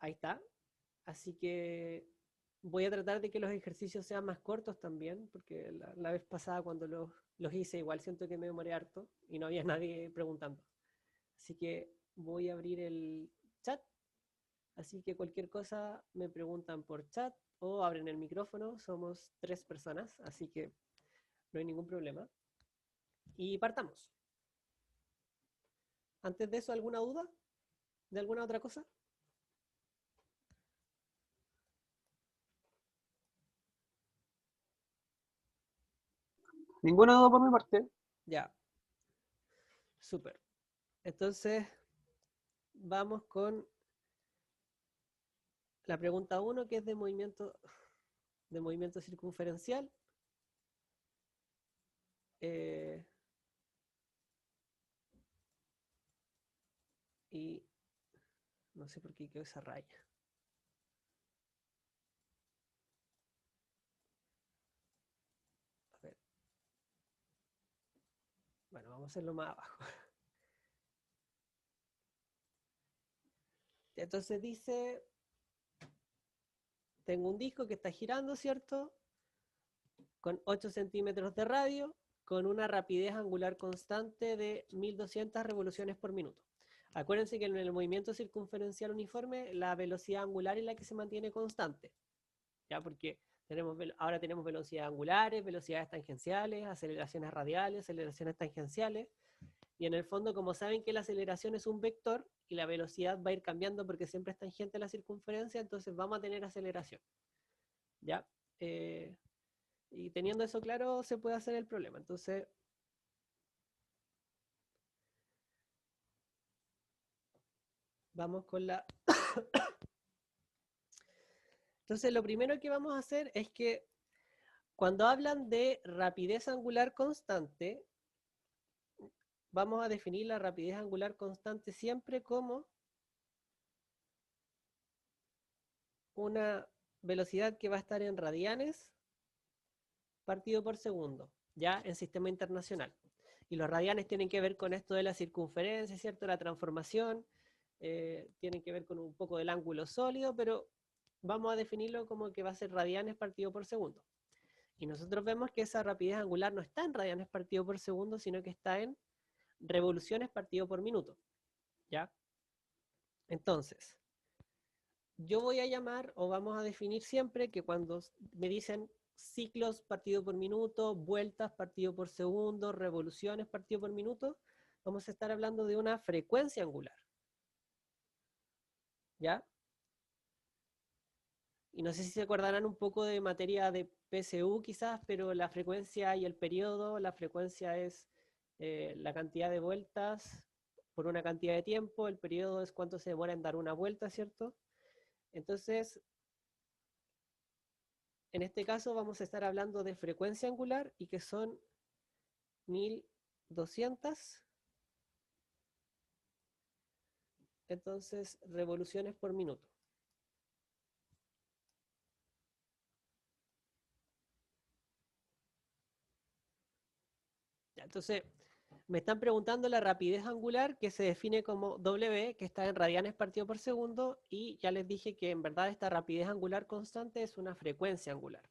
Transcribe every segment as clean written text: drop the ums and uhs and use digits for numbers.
Ahí está. Así que voy a tratar de que los ejercicios sean más cortos también, porque la vez pasada cuando los hice igual siento que me demoré harto y no había nadie preguntando. Así que voy a abrir el chat, así que cualquier cosa me preguntan por chat o abren el micrófono, somos 3 personas, así que no hay ningún problema. Y partamos. Antes de eso, ¿alguna duda? ¿De alguna otra cosa? Ninguna duda por mi parte. Ya, súper. Entonces, vamos con la pregunta 1, que es de movimiento circunferencial. Eh, y no sé por qué quedó esa raya. A ver. Bueno, vamos a hacerlo más abajo. Entonces dice, tengo un disco que está girando, ¿cierto? Con 8 centímetros de radio, con una rapidez angular constante de 1200 revoluciones por minuto. Acuérdense que en el movimiento circunferencial uniforme, la velocidad angular es la que se mantiene constante, ¿ya? Porque ahora tenemos velocidades angulares, velocidades tangenciales, aceleraciones radiales, aceleraciones tangenciales, y en el fondo, como saben que la aceleración es un vector y la velocidad va a ir cambiando porque siempre es tangente a la circunferencia, entonces vamos a tener aceleración, ¿ya? Y teniendo eso claro, se puede hacer el problema. Entonces, vamos con la... Entonces, lo primero que vamos a hacer es que cuando hablan de rapidez angular constante, vamos a definir la rapidez angular constante siempre como una velocidad que va a estar en radianes partido por segundo, ya en sistema internacional. Y los radianes tienen que ver con esto de la circunferencia, ¿cierto? La transformación, tienen que ver con un poco del ángulo sólido, pero vamos a definirlo como que va a ser radianes partido por segundo. Y nosotros vemos que esa rapidez angular no está en radianes partido por segundo, sino que está en revoluciones partido por minuto, ¿ya? Entonces, yo voy a llamar o vamos a definir siempre que cuando me dicen ciclos partido por minuto, vueltas partido por segundo, revoluciones partido por minuto, vamos a estar hablando de una frecuencia angular, ¿ya? Y no sé si se acordarán un poco de materia de PSU quizás, pero la frecuencia y el periodo, la frecuencia es la cantidad de vueltas por una cantidad de tiempo, el periodo es cuánto se demora en dar una vuelta, ¿cierto? Entonces, en este caso vamos a estar hablando de frecuencia angular y que son 1200, entonces revoluciones por minuto. Entonces, me están preguntando la rapidez angular, que se define como W, que está en radianes partido por segundo, y ya les dije que en verdad esta rapidez angular constante es una frecuencia angular,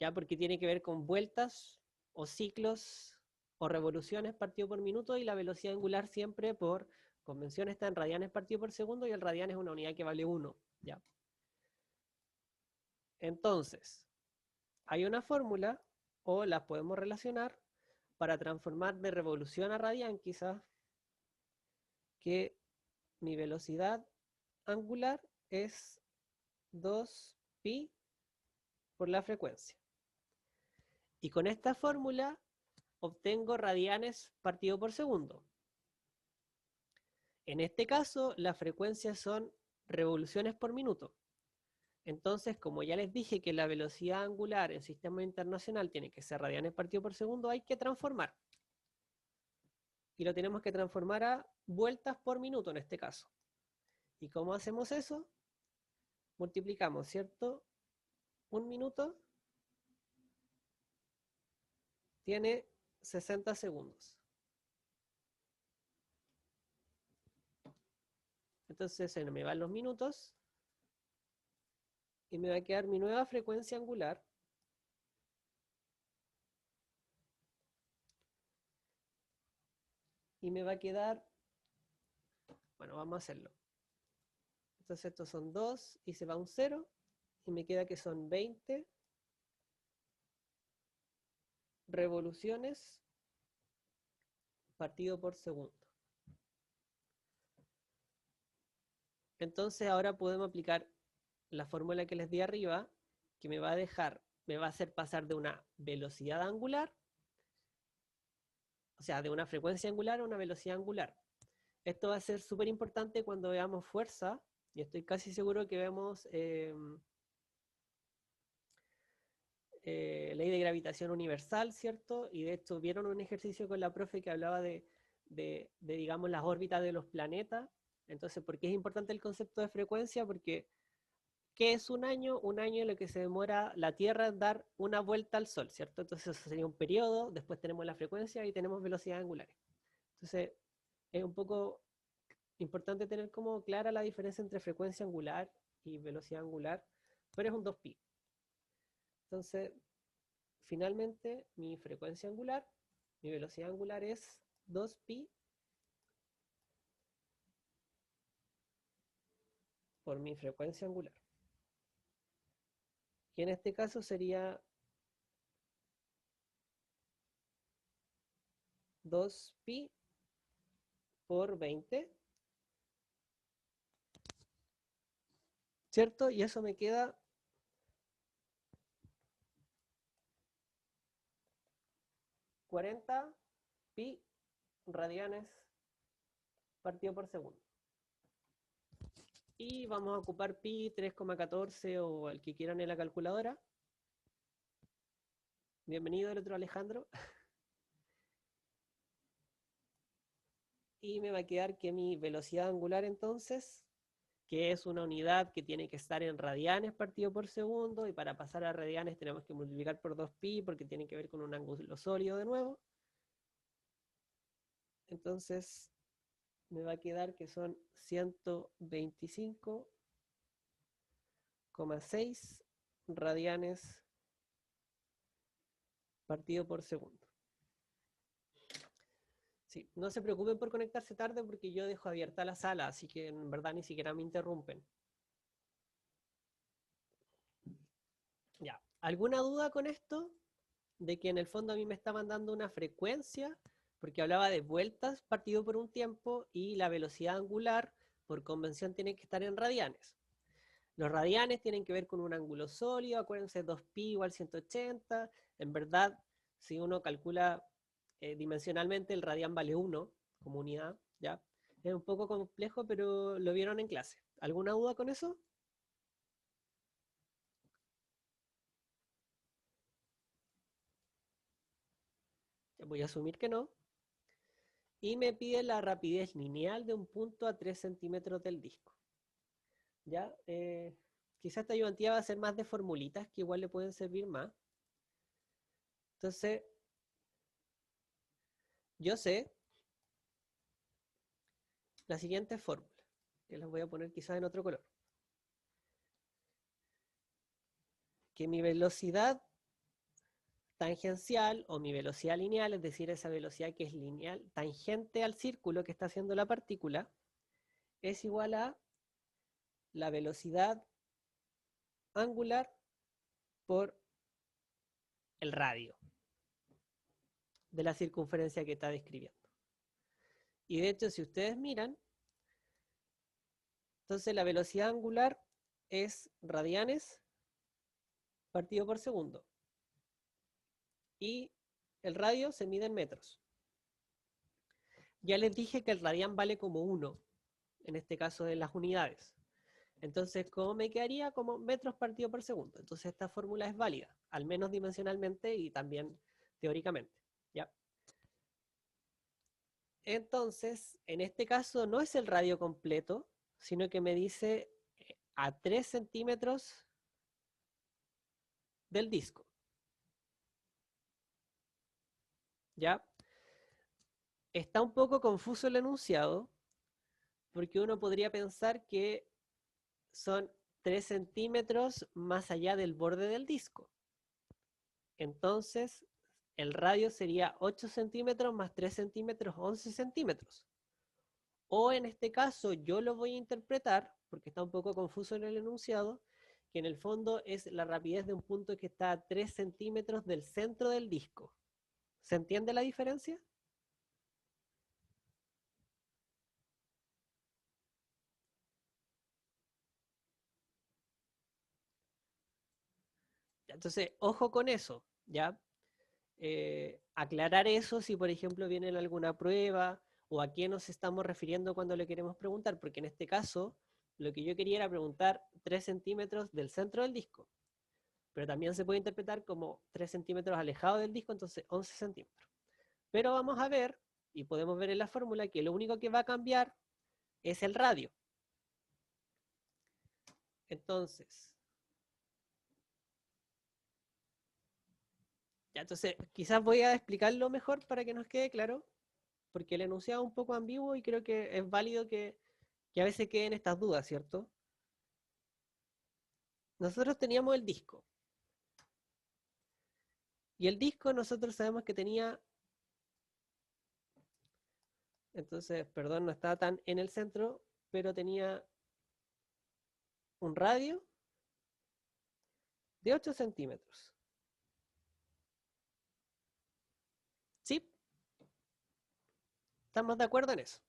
ya porque tiene que ver con vueltas o ciclos o revoluciones partido por minuto, y la velocidad angular siempre por convención está en radianes partido por segundo, y el radian es una unidad que vale 1, ¿ya? Entonces, hay una fórmula, o las podemos relacionar, para transformar de revolución a radian quizás, que mi velocidad angular es 2pi por la frecuencia. Y con esta fórmula obtengo radianes partido por segundo. En este caso, las frecuencias son revoluciones por minuto. Entonces, como ya les dije que la velocidad angular en sistema internacional tiene que ser radianes partido por segundo, hay que transformar. Y lo tenemos que transformar a vueltas por minuto en este caso. ¿Y cómo hacemos eso? Multiplicamos, ¿cierto? Un minuto tiene 60 segundos. Entonces se me van los minutos y me va a quedar mi nueva frecuencia angular. Y me va a quedar, bueno, vamos a hacerlo. Entonces estos son 2 y se va un 0 y me queda que son 20 revoluciones partido por segundo. Entonces ahora podemos aplicar la fórmula que les di arriba, que me va a hacer pasar de una velocidad angular, o sea, de una frecuencia angular a una velocidad angular. Esto va a ser súper importante cuando veamos fuerza, y estoy casi seguro que vemos ley de gravitación universal, ¿cierto? Y de hecho vieron un ejercicio con la profe que hablaba de digamos, las órbitas de los planetas. Entonces, ¿por qué es importante el concepto de frecuencia? Porque, ¿qué es un año? Un año es lo que se demora la Tierra en dar una vuelta al Sol, ¿cierto? Entonces, eso sería un periodo, después tenemos la frecuencia y tenemos velocidades angulares. Entonces, es un poco importante tener como clara la diferencia entre frecuencia angular y velocidad angular, pero es un 2pi. Entonces, finalmente, mi frecuencia angular, mi velocidad angular es 2pi por mi frecuencia angular. Y en este caso sería 2pi por 20, ¿cierto? Y eso me queda 40 pi radianes partido por segundo. Y vamos a ocupar pi 3,14 o el que quieran en la calculadora. Bienvenido el otro Alejandro. Y me va a quedar que mi velocidad angular entonces, que es una unidad que tiene que estar en radianes partido por segundo, y para pasar a radianes tenemos que multiplicar por 2pi porque tiene que ver con un ángulo sólido de nuevo. Entonces me va a quedar que son 125,6 radianes partido por segundo. Sí, no se preocupen por conectarse tarde porque yo dejo abierta la sala, así que en verdad ni siquiera me interrumpen. Ya, ¿alguna duda con esto? De que en el fondo a mí me estaban dando una frecuencia, porque hablaba de vueltas partido por un tiempo, y la velocidad angular, por convención, tiene que estar en radianes. Los radianes tienen que ver con un ángulo sólido, acuérdense, 2pi igual 180. En verdad, si uno calcula dimensionalmente, el radián vale 1 como unidad, ¿ya? Es un poco complejo, pero lo vieron en clase. ¿Alguna duda con eso? Voy a asumir que no. Y me pide la rapidez lineal de un punto a 3 centímetros del disco. ¿Ya? Quizás esta ayudantía va a ser más de formulitas que igual le pueden servir más. Entonces, yo sé la siguiente fórmula, que las voy a poner quizás en otro color. Que mi velocidad tangencial o mi velocidad lineal, es decir, esa velocidad que es lineal, tangente al círculo que está haciendo la partícula, es igual a la velocidad angular por el radio de la circunferencia que está describiendo. Y de hecho, si ustedes miran, entonces la velocidad angular es radianes partido por segundo. Y el radio se mide en metros. Ya les dije que el radián vale como 1, en este caso de las unidades. Entonces, ¿cómo me quedaría? Como metros partido por segundo. Entonces, esta fórmula es válida, al menos dimensionalmente y también teóricamente. ¿Ya? Entonces, en este caso no es el radio completo, sino que me dice a 3 centímetros del disco. ¿Ya? Está un poco confuso el enunciado, porque uno podría pensar que son 3 centímetros más allá del borde del disco. Entonces, el radio sería 8 centímetros más 3 centímetros, 11 centímetros. O en este caso, yo lo voy a interpretar, porque está un poco confuso en el enunciado, que en el fondo es la rapidez de un punto que está a 3 centímetros del centro del disco. ¿Se entiende la diferencia? Entonces, ojo con eso, ¿ya? Aclarar eso si, por ejemplo, viene en alguna prueba o a qué nos estamos refiriendo cuando le queremos preguntar, porque en este caso, lo que yo quería era preguntar 3 centímetros del centro del disco, pero también se puede interpretar como 3 centímetros alejado del disco, entonces 11 centímetros. Pero vamos a ver, y podemos ver en la fórmula, que lo único que va a cambiar es el radio. Entonces, ya, entonces quizás voy a explicarlo mejor para que nos quede claro, porque el enunciado es un poco ambiguo y creo que es válido que a veces queden estas dudas, ¿cierto? Nosotros teníamos el disco, y el disco nosotros sabemos que tenía, entonces, perdón, no estaba tan en el centro, pero tenía un radio de 8 centímetros. ¿Sí? ¿Estamos de acuerdo en eso?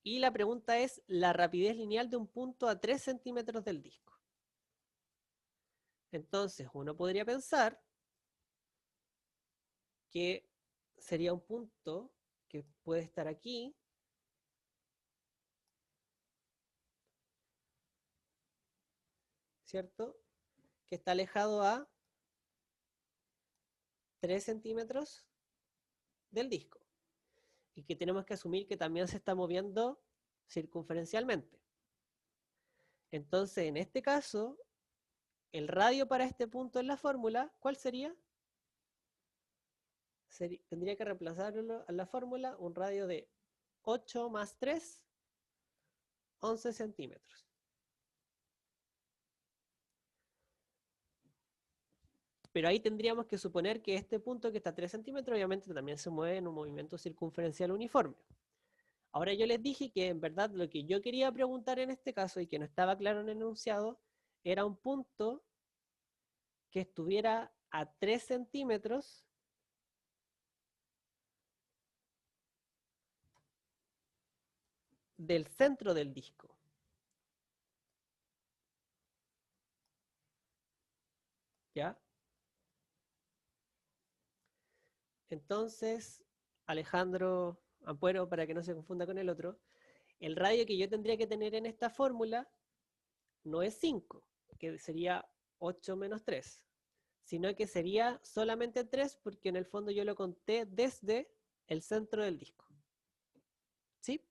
Y la pregunta es la rapidez lineal de un punto a 3 centímetros del disco. Entonces, uno podría pensar que sería un punto que puede estar aquí, ¿cierto? Que está alejado a 3 centímetros del disco. Y que tenemos que asumir que también se está moviendo circunferencialmente. Entonces, en este caso, el radio para este punto en la fórmula, ¿cuál sería? Tendría que reemplazarlo a la fórmula un radio de 8 más 3, 11 centímetros. Pero ahí tendríamos que suponer que este punto que está a 3 centímetros obviamente también se mueve en un movimiento circunferencial uniforme. Ahora yo les dije que en verdad lo que yo quería preguntar en este caso y que no estaba claro en el enunciado era un punto que estuviera a 3 centímetros del centro del disco. ¿Ya? Entonces, Alejandro Ampuero, para que no se confunda con el otro, el radio que yo tendría que tener en esta fórmula no es 5, que sería 8 menos 3, sino que sería solamente 3 porque en el fondo yo lo conté desde el centro del disco. ¿Sí?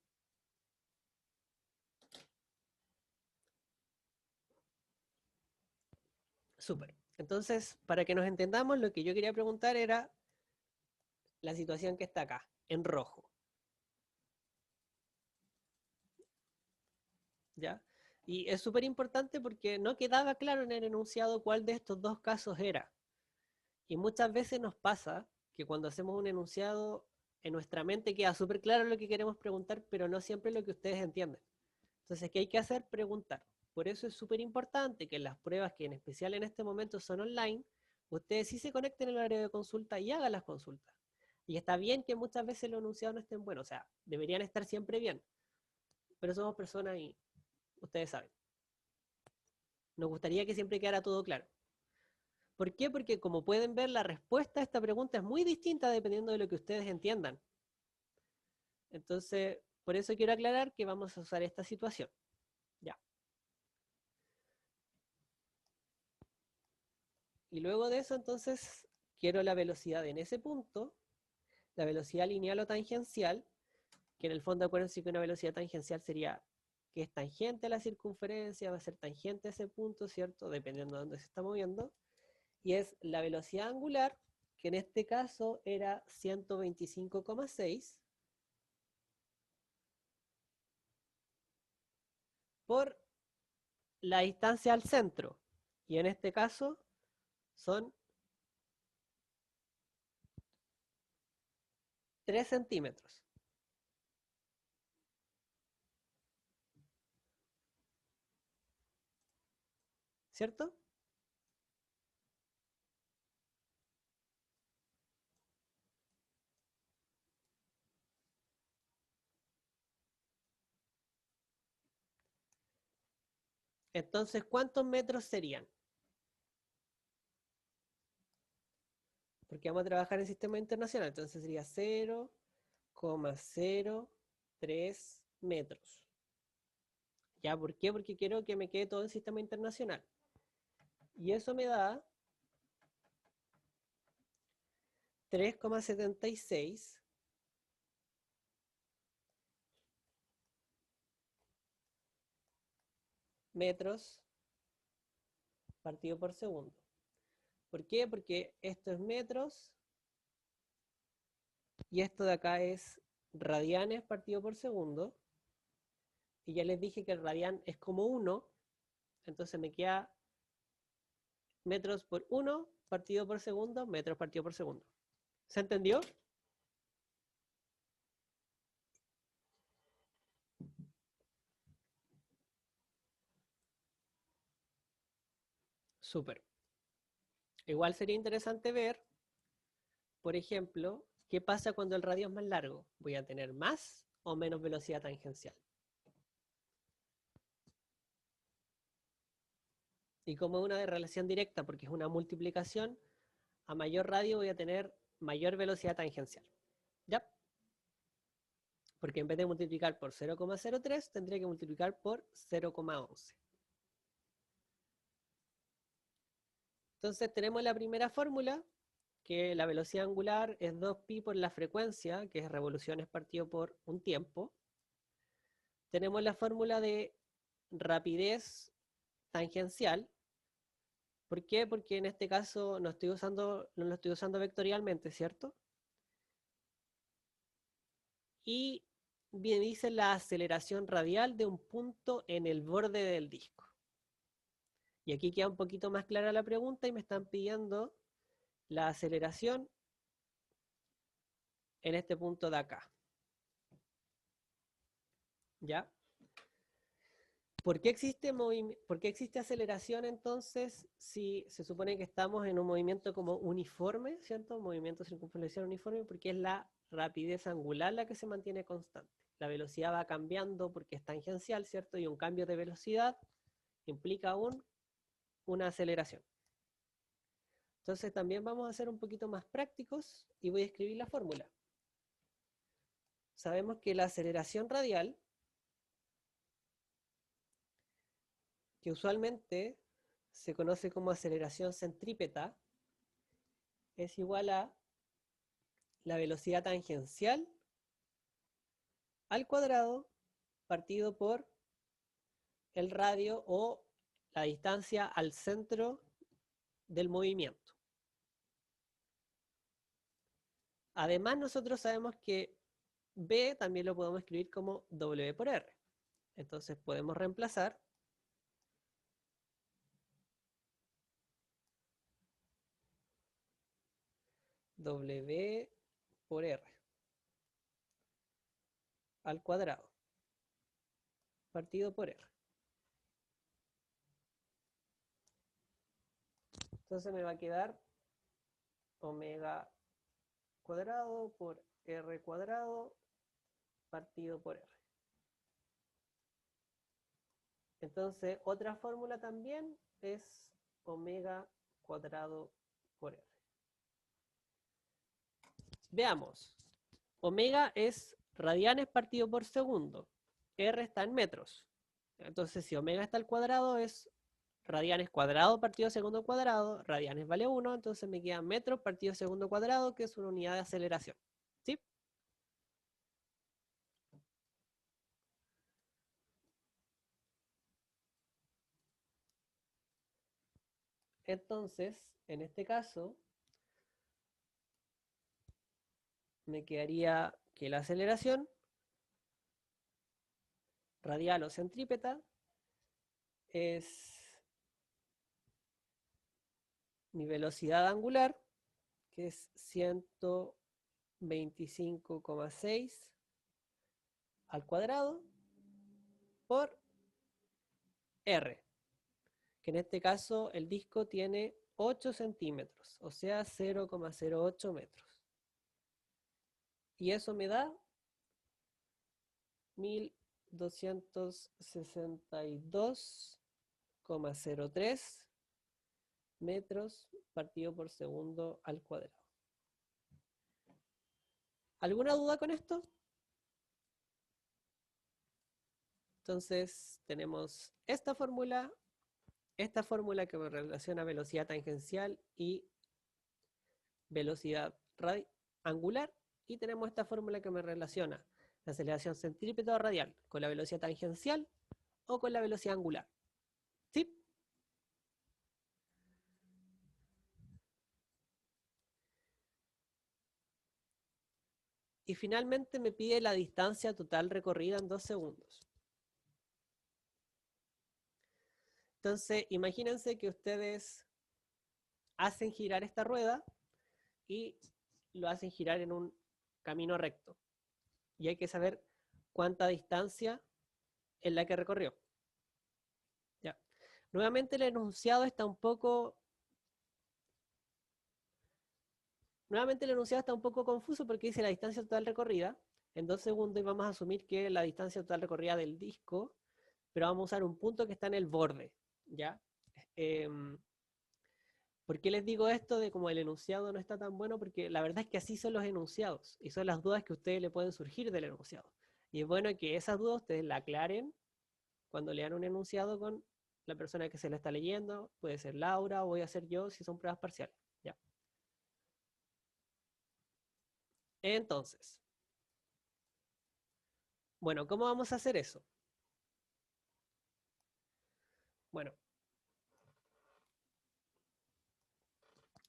Súper. Entonces, para que nos entendamos, lo que yo quería preguntar era la situación que está acá, en rojo. ¿Ya? Y es súper importante porque no quedaba claro en el enunciado cuál de estos dos casos era. Y muchas veces nos pasa que cuando hacemos un enunciado, en nuestra mente queda súper claro lo que queremos preguntar, pero no siempre lo que ustedes entienden. Entonces, ¿qué hay que hacer? Preguntar. Por eso es súper importante que en las pruebas, que en especial en este momento son online, ustedes sí se conecten en el área de consulta y hagan las consultas. Y está bien que muchas veces los enunciados no estén buenos, o sea, deberían estar siempre bien, pero somos personas y ustedes saben. Nos gustaría que siempre quedara todo claro. ¿Por qué? Porque como pueden ver, la respuesta a esta pregunta es muy distinta dependiendo de lo que ustedes entiendan. Entonces, por eso quiero aclarar que vamos a usar esta situación. Ya. Y luego de eso, entonces, quiero la velocidad en ese punto, la velocidad lineal o tangencial, que en el fondo acuérdense que una velocidad tangencial sería que es tangente a la circunferencia, va a ser tangente a ese punto, ¿cierto? Dependiendo de dónde se está moviendo. Y es la velocidad angular, que en este caso era 125,6 por la distancia al centro. Y en este caso son 3 centímetros. ¿Cierto? Entonces, ¿cuántos metros serían? Porque vamos a trabajar en sistema internacional, entonces sería 0,03 metros. ¿Ya? ¿Por qué? Porque quiero que me quede todo en sistema internacional. Y eso me da 3,76 metros partido por segundo. ¿Por qué? Porque esto es metros y esto de acá es radianes partido por segundo. Y ya les dije que el radian es como 1, entonces me queda metros por 1 partido por segundo, metros partido por segundo. ¿Se entendió? Súper. Igual sería interesante ver, por ejemplo, qué pasa cuando el radio es más largo. ¿Voy a tener más o menos velocidad tangencial? Y como es una relación directa, porque es una multiplicación, a mayor radio voy a tener mayor velocidad tangencial. ¿Ya? Porque en vez de multiplicar por 0,03, tendría que multiplicar por 0,11. Entonces tenemos la primera fórmula, que la velocidad angular es 2pi por la frecuencia, que es revoluciones partido por un tiempo. Tenemos la fórmula de rapidez tangencial. ¿Por qué? Porque en este caso no lo estoy usando vectorialmente, ¿cierto? Y bien dice la aceleración radial de un punto en el borde del disco. Y aquí queda un poquito más clara la pregunta y me están pidiendo la aceleración en este punto de acá. ¿Ya? ¿Por qué existe aceleración entonces si se supone que estamos en un movimiento como uniforme, ¿cierto? Un movimiento circunferencial uniforme, porque es la rapidez angular la que se mantiene constante. La velocidad va cambiando porque es tangencial, ¿cierto? Y un cambio de velocidad implica una aceleración. Entonces también vamos a ser un poquito más prácticos y voy a escribir la fórmula. Sabemos que la aceleración radial, que usualmente se conoce como aceleración centrípeta, es igual a la velocidad tangencial al cuadrado partido por el radio o la distancia al centro del movimiento. Además, nosotros sabemos que B también lo podemos escribir como W por R. Entonces podemos reemplazar W por R al cuadrado partido por R. Entonces me va a quedar omega cuadrado por R cuadrado partido por R. Entonces, otra fórmula también es omega cuadrado por R. Veamos. Omega es radianes partido por segundo. R está en metros. Entonces, si omega está al cuadrado, es radianes cuadrado partido segundo cuadrado. Radianes vale 1, entonces me queda metros partido segundo cuadrado, que es una unidad de aceleración. ¿Sí? Entonces, en este caso, me quedaría que la aceleración radial o centrípeta es mi velocidad angular, que es 125,6 al cuadrado por R, que en este caso el disco tiene 8 centímetros, o sea 0,08 metros. Y eso me da 1262,03 metros partido por segundo al cuadrado. ¿Alguna duda con esto? Entonces tenemos esta fórmula que me relaciona velocidad tangencial y velocidad angular, y tenemos esta fórmula que me relaciona la aceleración centrípeta o radial con la velocidad tangencial o con la velocidad angular. ¿Sí? Y finalmente me pide la distancia total recorrida en 2 segundos. Entonces, imagínense que ustedes hacen girar esta rueda y lo hacen girar en un camino recto. Y hay que saber cuánta distancia es la que recorrió. Ya. Nuevamente el enunciado está un poco confuso porque dice la distancia total recorrida en 2 segundos y vamos a asumir que la distancia total recorrida del disco, pero vamos a usar un punto que está en el borde, ¿ya? ¿Por qué les digo esto de como el enunciado no está tan bueno? Porque la verdad es que así son los enunciados y son las dudas que a ustedes le pueden surgir del enunciado. Y es bueno que esas dudas ustedes la aclaren cuando lean un enunciado con la persona que se la está leyendo, puede ser Laura o voy a ser yo si son pruebas parciales. ¿Ya? Entonces, bueno, ¿cómo vamos a hacer eso? Bueno,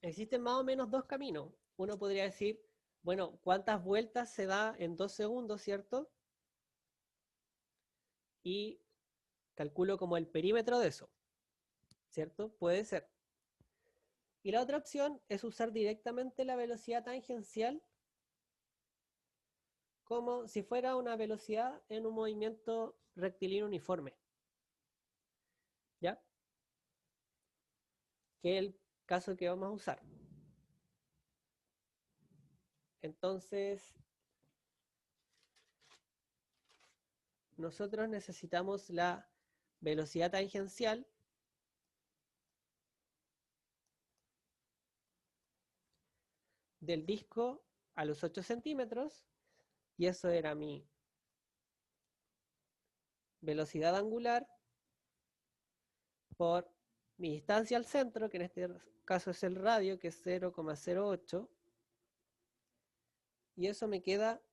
existen más o menos dos caminos. Uno podría decir, bueno, ¿cuántas vueltas se da en 2 segundos, cierto? Y calculo como el perímetro de eso, ¿cierto? Puede ser. Y la otra opción es usar directamente la velocidad tangencial como si fuera una velocidad en un movimiento rectilíneo uniforme. ¿Ya? Que es el caso que vamos a usar. Entonces, nosotros necesitamos la velocidad tangencial del disco a los 8 centímetros, y eso era mi velocidad angular por mi distancia al centro, que en este caso es el radio, que es 0,08, y eso me queda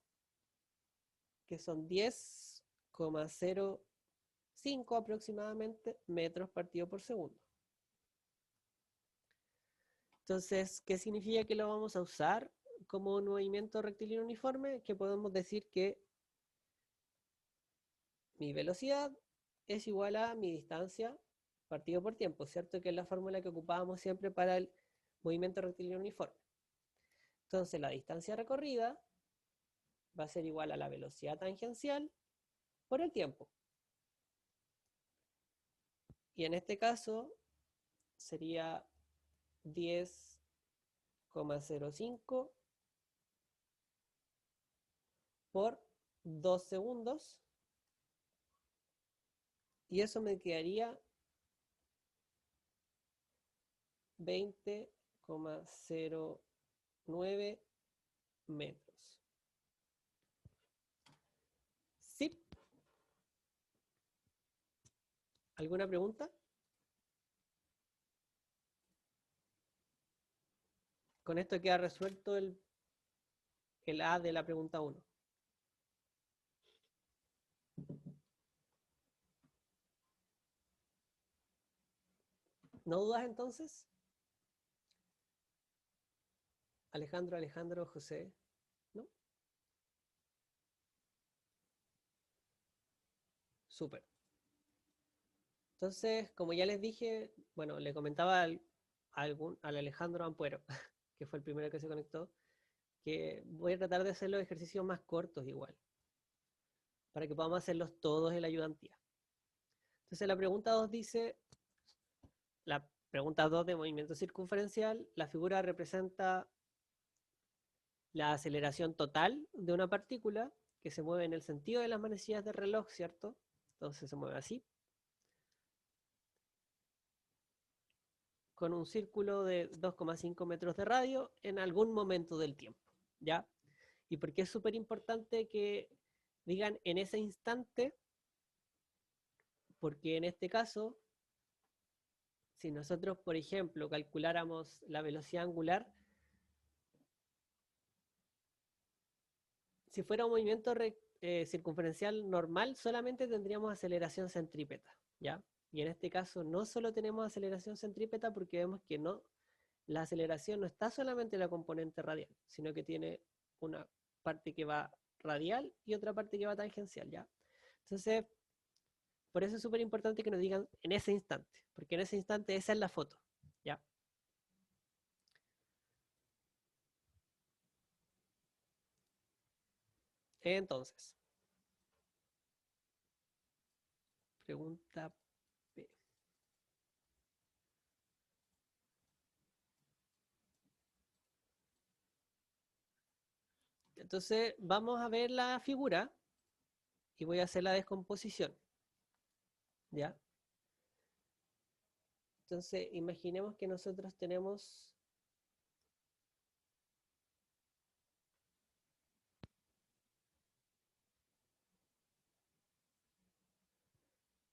que son 10,05 aproximadamente metros partido por segundo. Entonces, ¿qué significa que lo vamos a usar como un movimiento rectilíneo uniforme? Que podemos decir que mi velocidad es igual a mi distancia partido por tiempo, ¿cierto? Que es la fórmula que ocupábamos siempre para el movimiento rectilíneo uniforme. Entonces, la distancia recorrida va a ser igual a la velocidad tangencial por el tiempo. Y en este caso sería 10,05 por 2 segundos. Y eso me quedaría 20,09 metros. ¿Sí? ¿Alguna pregunta? Con esto queda resuelto el A de la pregunta 1. ¿No dudas entonces? Alejandro, José, ¿no? Súper. Entonces, como ya les dije, bueno, le comentaba al Alejandro Ampuero, que fue el primero que se conectó, que voy a tratar de hacer los ejercicios más cortos igual, para que podamos hacerlos todos en la ayudantía. Entonces la pregunta 2 dice, la pregunta 2 de movimiento circunferencial, la figura representa la aceleración total de una partícula que se mueve en el sentido de las manecillas del reloj, ¿cierto? Entonces se mueve así, con un círculo de 2,5 metros de radio en algún momento del tiempo, ¿ya? Y porque es súper importante que digan en ese instante, porque en este caso, si nosotros, por ejemplo, calculáramos la velocidad angular, si fuera un movimiento circunferencial normal, solamente tendríamos aceleración centrípeta, ¿ya? Y en este caso no solo tenemos aceleración centrípeta porque vemos que no, la aceleración no está solamente en la componente radial, sino que tiene una parte que va radial y otra parte que va tangencial, ¿ya? Entonces, por eso es súper importante que nos digan en ese instante, porque en ese instante esa es la foto, ¿ya? Entonces, pregunta P. Entonces, vamos a ver la figura y voy a hacer la descomposición, ¿ya? Entonces, imaginemos que nosotros tenemos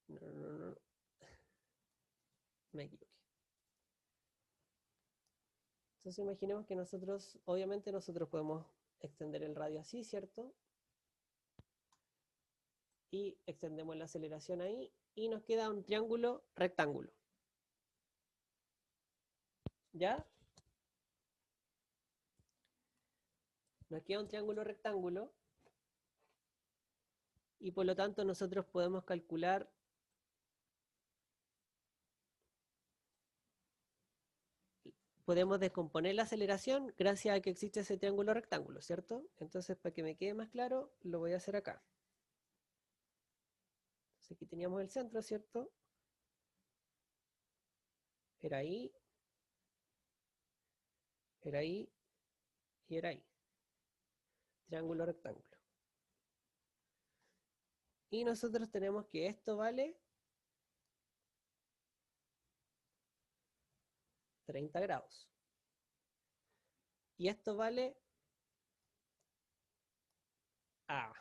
no, no, no, no, me equivoqué. Entonces, imaginemos que nosotros, obviamente nosotros podemos extender el radio así, ¿cierto? Y extendemos la aceleración ahí y nos queda un triángulo rectángulo, ¿ya? Nos queda un triángulo rectángulo y por lo tanto nosotros podemos calcular, podemos descomponer la aceleración gracias a que existe ese triángulo rectángulo, ¿cierto? Entonces, para que me quede más claro, lo voy a hacer acá. Entonces, aquí teníamos el centro, ¿cierto? Era ahí, era ahí y era ahí. Triángulo rectángulo. Y nosotros tenemos que esto vale 30 grados. Y esto vale A.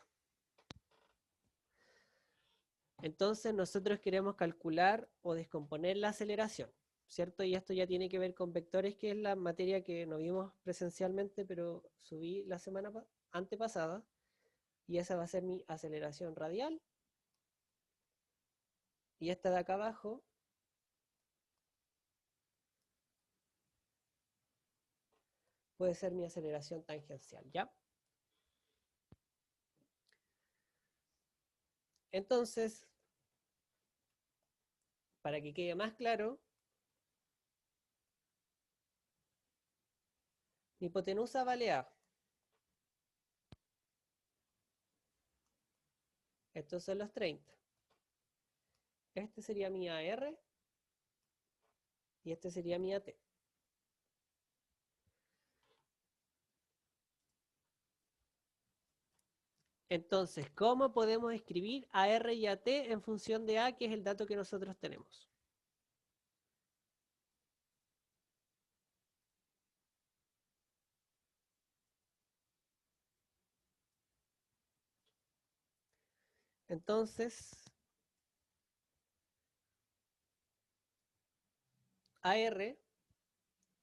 Entonces nosotros queremos calcular o descomponer la aceleración, ¿cierto? Y esto ya tiene que ver con vectores, que es la materia que no vimos presencialmente, pero subí la semana antepasada. Y esa va a ser mi aceleración radial. Y esta de acá abajo puede ser mi aceleración tangencial, ¿ya? Entonces, para que quede más claro, mi hipotenusa vale A. Estos son los 30. Este sería mi AR y este sería mi AT. Entonces, ¿cómo podemos escribir AR y AT en función de A, que es el dato que nosotros tenemos? Entonces, AR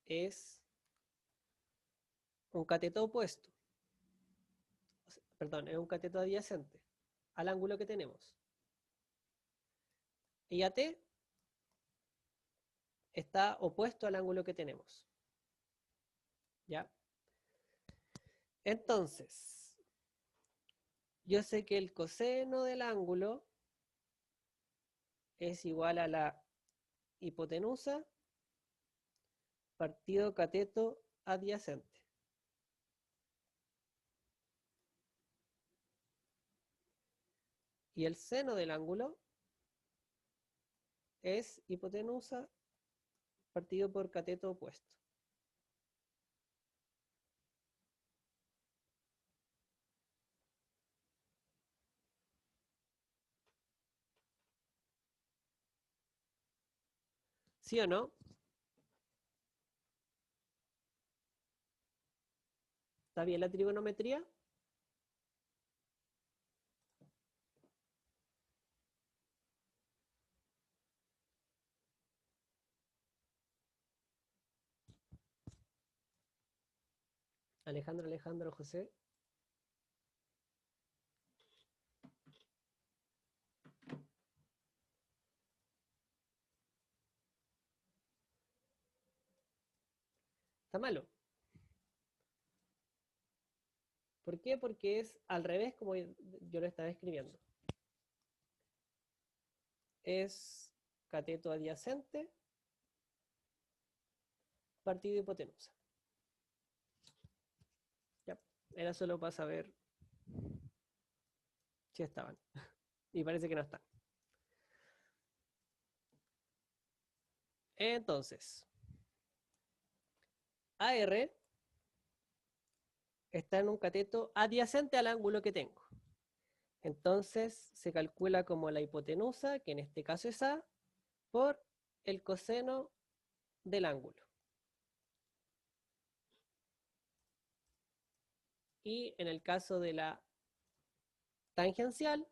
es un cateto opuesto, perdón, es un cateto adyacente al ángulo que tenemos. Y AT está opuesto al ángulo que tenemos. ¿Ya? Entonces, yo sé que el coseno del ángulo es igual a la hipotenusa partido cateto adyacente. Y el seno del ángulo es hipotenusa partido por cateto opuesto. ¿Sí o no? ¿Está bien la trigonometría? Alejandro, José. Está malo. ¿Por qué? Porque es al revés como yo lo estaba escribiendo. Es cateto adyacente partido hipotenusa. Ya, era solo para saber si estaban. Y parece que no están. Entonces, AR está en un cateto adyacente al ángulo que tengo. Entonces se calcula como la hipotenusa, que en este caso es A, por el coseno del ángulo. Y en el caso de la tangencial,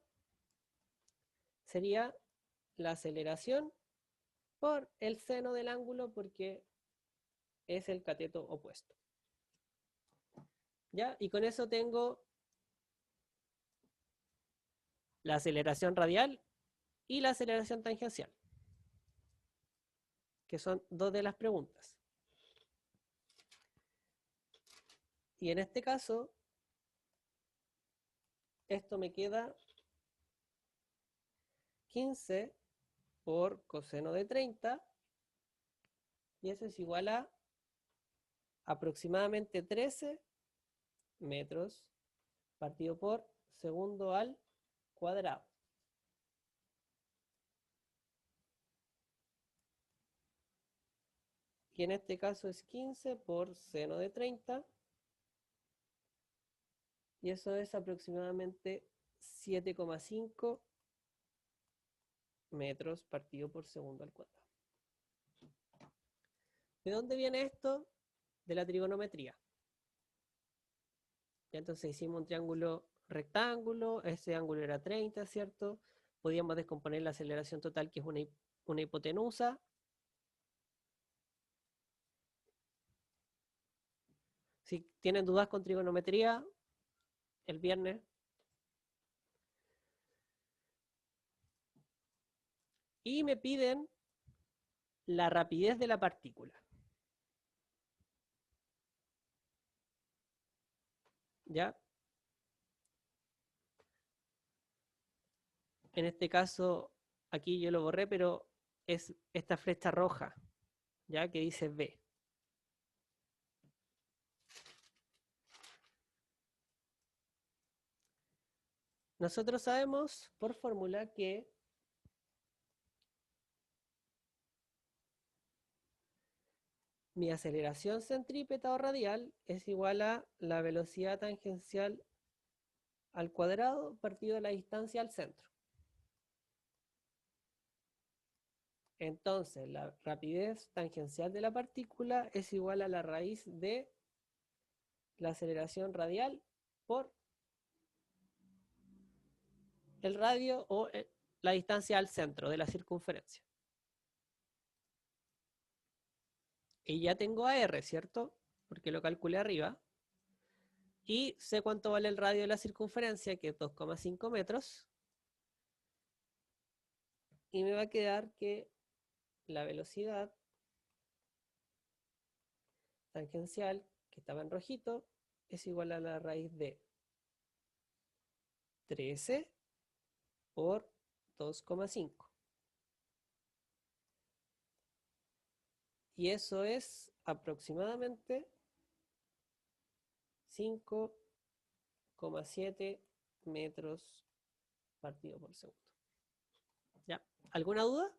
sería la aceleración por el seno del ángulo porque es el cateto opuesto. ¿Ya? Y con eso tengo la aceleración radial y la aceleración tangencial, que son dos de las preguntas. Y en este caso, esto me queda 15 por coseno de 30, y eso es igual a aproximadamente 13 metros partido por segundo al cuadrado. Y en este caso es 15 por seno de 30, y eso es aproximadamente 7,5 metros partido por segundo al cuadrado. ¿De dónde viene esto? De la trigonometría. Ya entonces hicimos un triángulo rectángulo, ese ángulo era 30, ¿cierto? Podíamos descomponer la aceleración total, que es una hipotenusa. Si tienen dudas con trigonometría, el viernes. Y me piden la rapidez de la partícula. ¿Ya? En este caso, aquí yo lo borré, pero es esta flecha roja, ¿ya? Que dice V. Nosotros sabemos por fórmula que mi aceleración centrípeta o radial es igual a la velocidad tangencial al cuadrado partido de la distancia al centro. Entonces, la rapidez tangencial de la partícula es igual a la raíz de la aceleración radial por el radio o la distancia al centro de la circunferencia. Y ya tengo AR, ¿cierto? Porque lo calculé arriba. Y sé cuánto vale el radio de la circunferencia, que es 2,5 metros. Y me va a quedar que la velocidad tangencial, que estaba en rojito, es igual a la raíz de 13 por 2,5. Y eso es aproximadamente 5,7 metros partido por segundo. ¿Ya? ¿Alguna duda?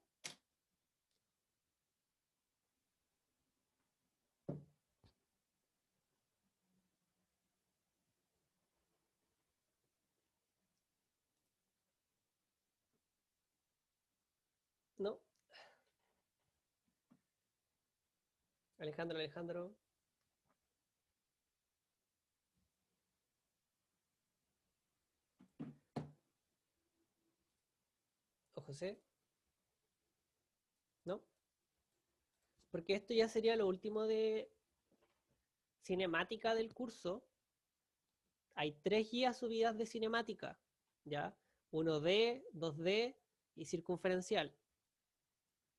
¿No? Alejandro. ¿O José? ¿No? Porque esto ya sería lo último de cinemática del curso. Hay 3 guías subidas de cinemática, ¿ya? 1D, 2D y circunferencial,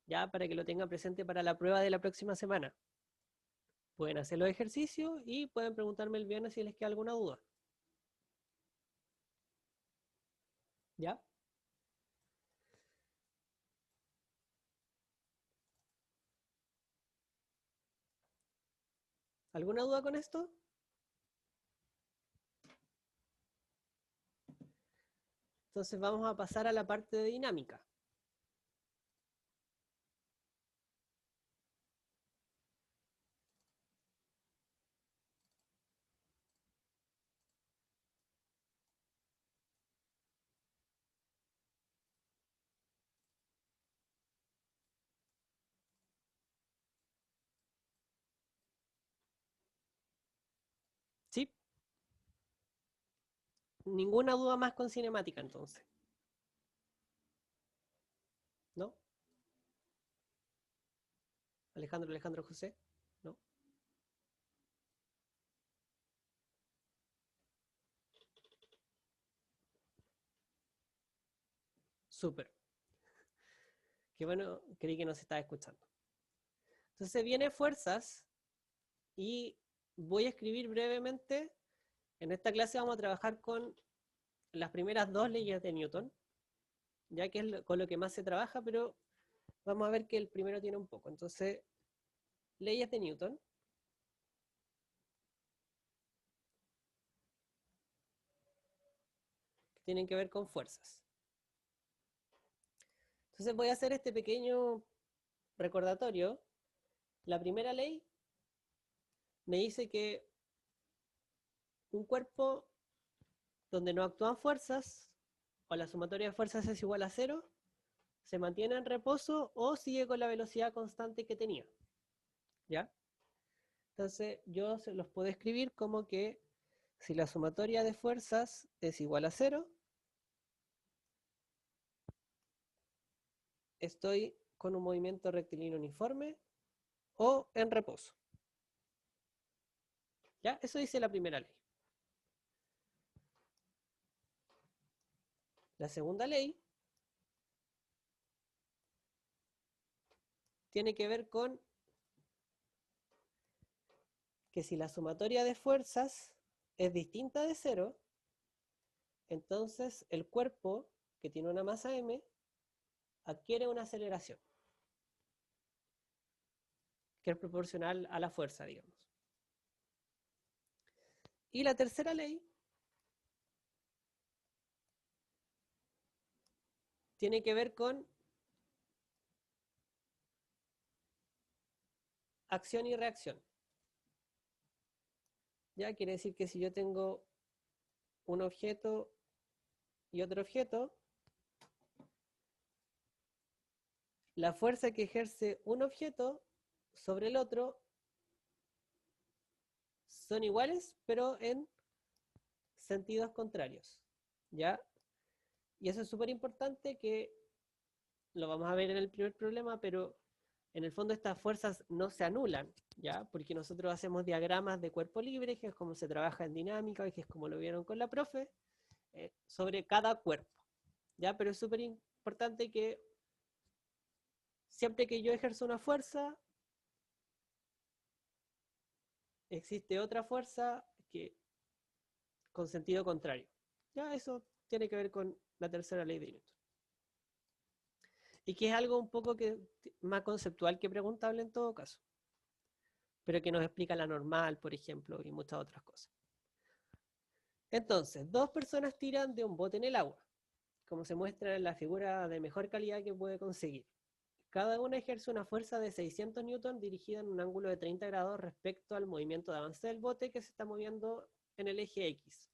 ¿ya? Para que lo tengan presente para la prueba de la próxima semana. Pueden hacer los ejercicios y pueden preguntarme el viernes si les queda alguna duda. ¿Ya? ¿Alguna duda con esto? Entonces vamos a pasar a la parte de dinámica. ¿Sí? Ninguna duda más con cinemática entonces, ¿no? Alejandro José, ¿no? Súper. Qué bueno, creí que nos estaba escuchando. Entonces viene fuerzas y voy a escribir brevemente. En esta clase vamos a trabajar con las primeras 2 leyes de Newton, ya que es con lo que más se trabaja, pero vamos a ver que el primero tiene un poco. Entonces, leyes de Newton. Que tienen que ver con fuerzas. Entonces voy a hacer este pequeño recordatorio. La primera ley me dice que un cuerpo donde no actúan fuerzas o la sumatoria de fuerzas es igual a 0, se mantiene en reposo o sigue con la velocidad constante que tenía. ¿Ya? Entonces yo se los puedo escribir como que si la sumatoria de fuerzas es igual a 0, estoy con un movimiento rectilíneo uniforme o en reposo. ¿Ya? Eso dice la primera ley. La segunda ley tiene que ver con que si la sumatoria de fuerzas es distinta de 0, entonces el cuerpo que tiene una masa m adquiere una aceleración, que es proporcional a la fuerza, digamos. Y la tercera ley tiene que ver con acción y reacción. Ya quiere decir que si yo tengo un objeto y otro objeto, la fuerza que ejerce un objeto sobre el otro son iguales, pero en sentidos contrarios. ¿Ya? Y eso es súper importante, que lo vamos a ver en el primer problema, pero en el fondo estas fuerzas no se anulan, ¿ya? Porque nosotros hacemos diagramas de cuerpo libre, que es como se trabaja en dinámica, y que es como lo vieron con la profe, sobre cada cuerpo, ¿ya? Pero es súper importante que siempre que yo ejerzo una fuerza, existe otra fuerza que con sentido contrario. Ya eso tiene que ver con la tercera ley de Newton. y que es algo un poco más conceptual que preguntable en todo caso, pero que nos explica la normal, por ejemplo, y muchas otras cosas. Entonces, dos personas tiran de un bote en el agua, como se muestra en la figura de mejor calidad que puede conseguir. Cada una ejerce una fuerza de 600 newton dirigida en un ángulo de 30 grados respecto al movimiento de avance del bote que se está moviendo en el eje X.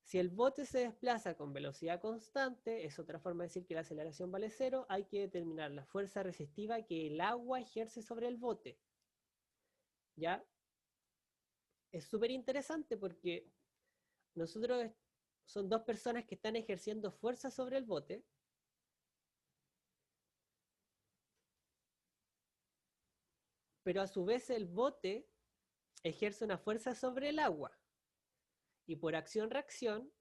Si el bote se desplaza con velocidad constante, es otra forma de decir que la aceleración vale cero, hay que determinar la fuerza resistiva que el agua ejerce sobre el bote. ¿Ya? Es súper interesante porque nosotros son dos personas que están ejerciendo fuerza sobre el bote, pero a su vez el bote ejerce una fuerza sobre el agua. Y por acción-reacción,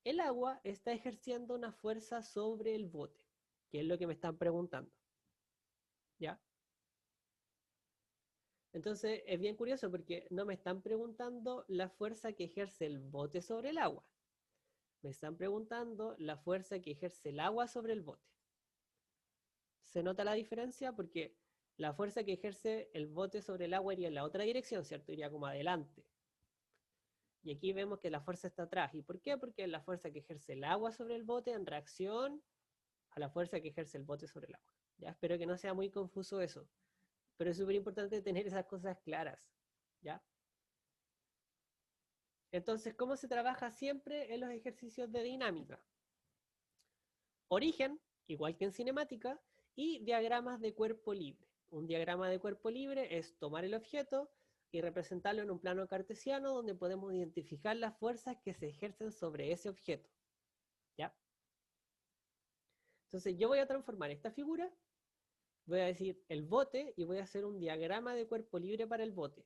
el agua está ejerciendo una fuerza sobre el bote, que es lo que me están preguntando. ¿Ya? Entonces es bien curioso porque no me están preguntando la fuerza que ejerce el bote sobre el agua. Me están preguntando la fuerza que ejerce el agua sobre el bote. ¿Se nota la diferencia? Porque la fuerza que ejerce el bote sobre el agua iría en la otra dirección, ¿cierto? Iría como adelante. Y aquí vemos que la fuerza está atrás. ¿Y por qué? Porque es la fuerza que ejerce el agua sobre el bote en reacción a la fuerza que ejerce el bote sobre el agua. Ya, espero que no sea muy confuso eso. Pero es súper importante tener esas cosas claras. ¿Ya? Entonces, ¿cómo se trabaja siempre en los ejercicios de dinámica? Origen, igual que en cinemática, y diagramas de cuerpo libre. Un diagrama de cuerpo libre es tomar el objeto y representarlo en un plano cartesiano donde podemos identificar las fuerzas que se ejercen sobre ese objeto. ¿Ya? Entonces yo voy a transformar esta figura, voy a decir el bote y voy a hacer un diagrama de cuerpo libre para el bote.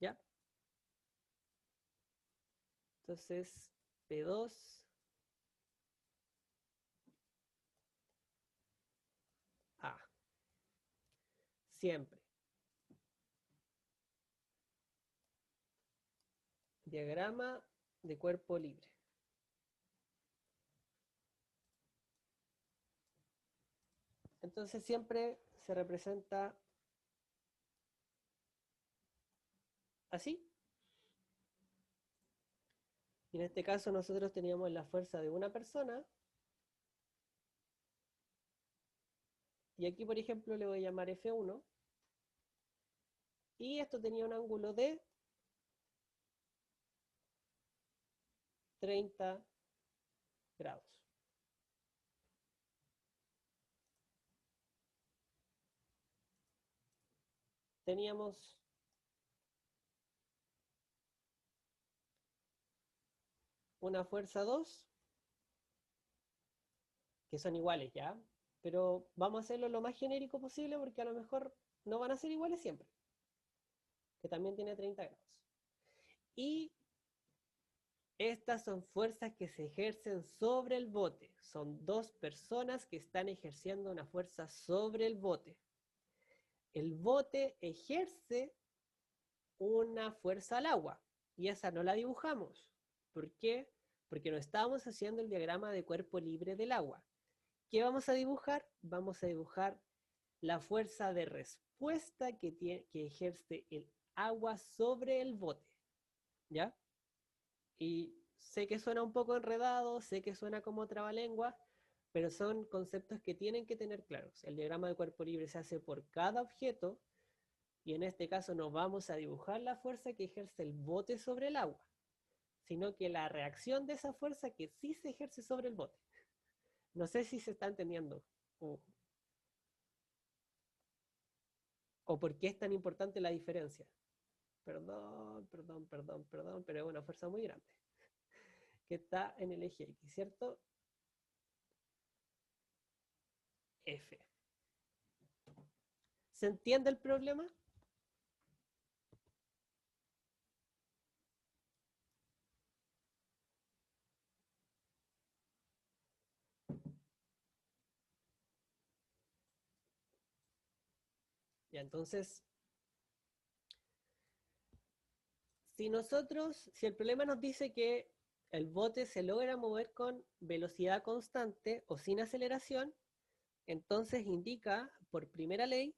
¿Ya? Entonces, P2, A. Siempre. Diagrama de cuerpo libre. Entonces siempre se representa así. Y en este caso nosotros teníamos la fuerza de una persona. Y aquí, por ejemplo, le voy a llamar F1. Y esto tenía un ángulo de 30 grados. Teníamos una fuerza 2, que son iguales ya, pero vamos a hacerlo lo más genérico posible porque a lo mejor no van a ser iguales siempre, que también tiene 30 grados. Y estas son fuerzas que se ejercen sobre el bote. Son dos personas que están ejerciendo una fuerza sobre el bote. El bote ejerce una fuerza al agua y esa no la dibujamos. ¿Por qué? Porque no estábamos haciendo el diagrama de cuerpo libre del agua. ¿Qué vamos a dibujar? Vamos a dibujar la fuerza de respuesta que ejerce el agua sobre el bote. ¿Ya? Y sé que suena un poco enredado, sé que suena como trabalengua, pero son conceptos que tienen que tener claros. El diagrama de cuerpo libre se hace por cada objeto y en este caso no vamos a dibujar la fuerza que ejerce el bote sobre el agua, sino que la reacción de esa fuerza que sí se ejerce sobre el bote. No sé si se está entendiendo o por qué es tan importante la diferencia. Perdón, pero es una fuerza muy grande que está en el eje X, ¿cierto? F. ¿Se entiende el problema? Ya, entonces, si el problema nos dice que el bote se logra mover con velocidad constante o sin aceleración, entonces indica por primera ley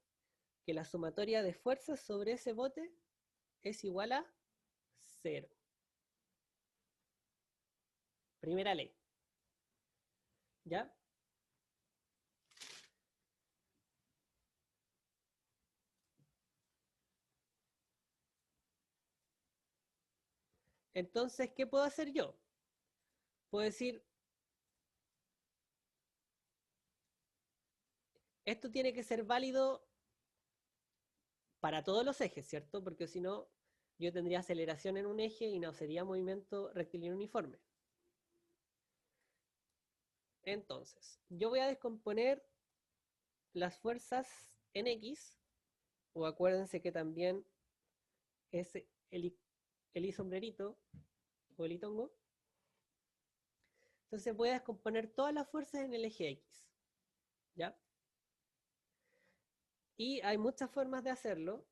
que la sumatoria de fuerzas sobre ese bote es igual a 0. Primera ley. ¿Ya? Entonces, ¿qué puedo hacer yo? Puedo decir, esto tiene que ser válido para todos los ejes, ¿cierto? Porque si no, yo tendría aceleración en un eje y no sería movimiento rectilíneo uniforme. Entonces, yo voy a descomponer las fuerzas en X, o acuérdense que también es el I sombrerito, o el I tongo. Entonces voy a descomponer todas las fuerzas en el eje X, ¿ya? Y hay muchas formas de hacerlo,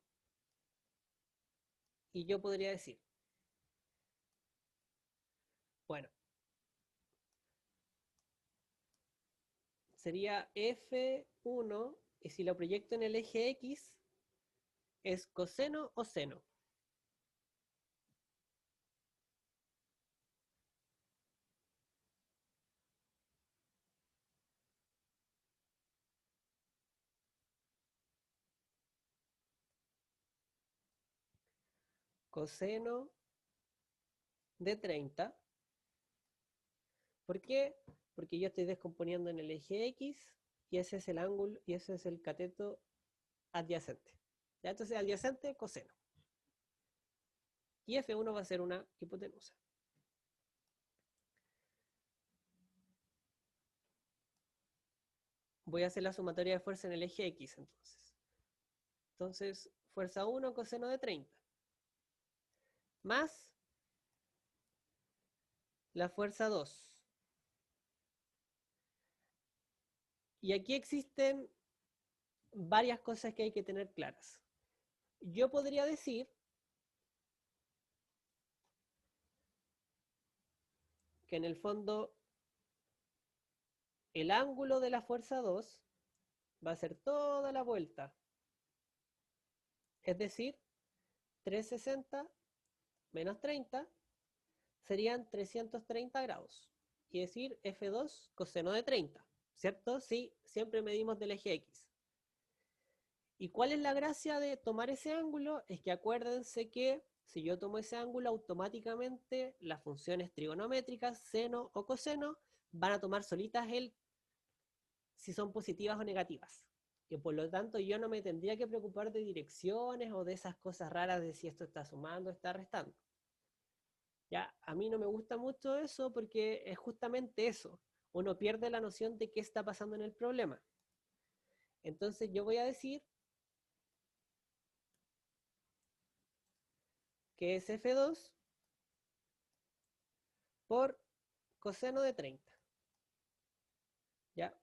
y yo podría decir, bueno, sería F1, y si lo proyecto en el eje X, es coseno o seno. Coseno de 30. ¿Por qué? Porque yo estoy descomponiendo en el eje X y ese es el ángulo y ese es el cateto adyacente. ¿Ya? Entonces adyacente, coseno. Y F1 va a ser una hipotenusa. Voy a hacer la sumatoria de fuerza en el eje X entonces. Entonces, fuerza 1 coseno de 30. Más la fuerza 2. Y aquí existen varias cosas que hay que tener claras. Yo podría decir que en el fondo el ángulo de la fuerza 2 va a ser toda la vuelta. Es decir, 360 menos 30 serían 330 grados. Y decir F2 coseno de 30, ¿cierto? Sí, siempre medimos del eje X. ¿Y cuál es la gracia de tomar ese ángulo? Es que acuérdense que si yo tomo ese ángulo, automáticamente las funciones trigonométricas, seno o coseno, van a tomar solitas el si son positivas o negativas. Que por lo tanto yo no me tendría que preocupar de direcciones o de esas cosas raras de si esto está sumando o está restando. Ya, a mí no me gusta mucho eso porque es justamente eso. Uno pierde la noción de qué está pasando en el problema. Entonces yo voy a decir que es F2 por coseno de 30. ¿Ya?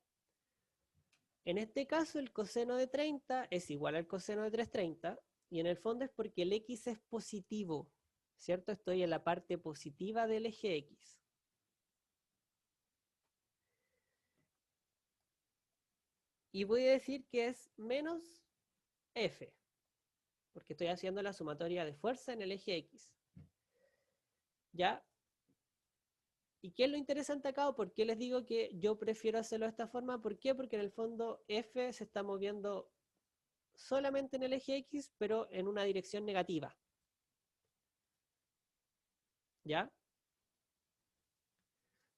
En este caso el coseno de 30 es igual al coseno de 330 y en el fondo es porque el X es positivo, ¿cierto? Estoy en la parte positiva del eje X. Y voy a decir que es menos F, porque estoy haciendo la sumatoria de fuerza en el eje X. ¿Ya? ¿Y qué es lo interesante acá? ¿O por qué les digo que yo prefiero hacerlo de esta forma? ¿Por qué? Porque en el fondo F se está moviendo solamente en el eje X, pero en una dirección negativa. ¿Ya?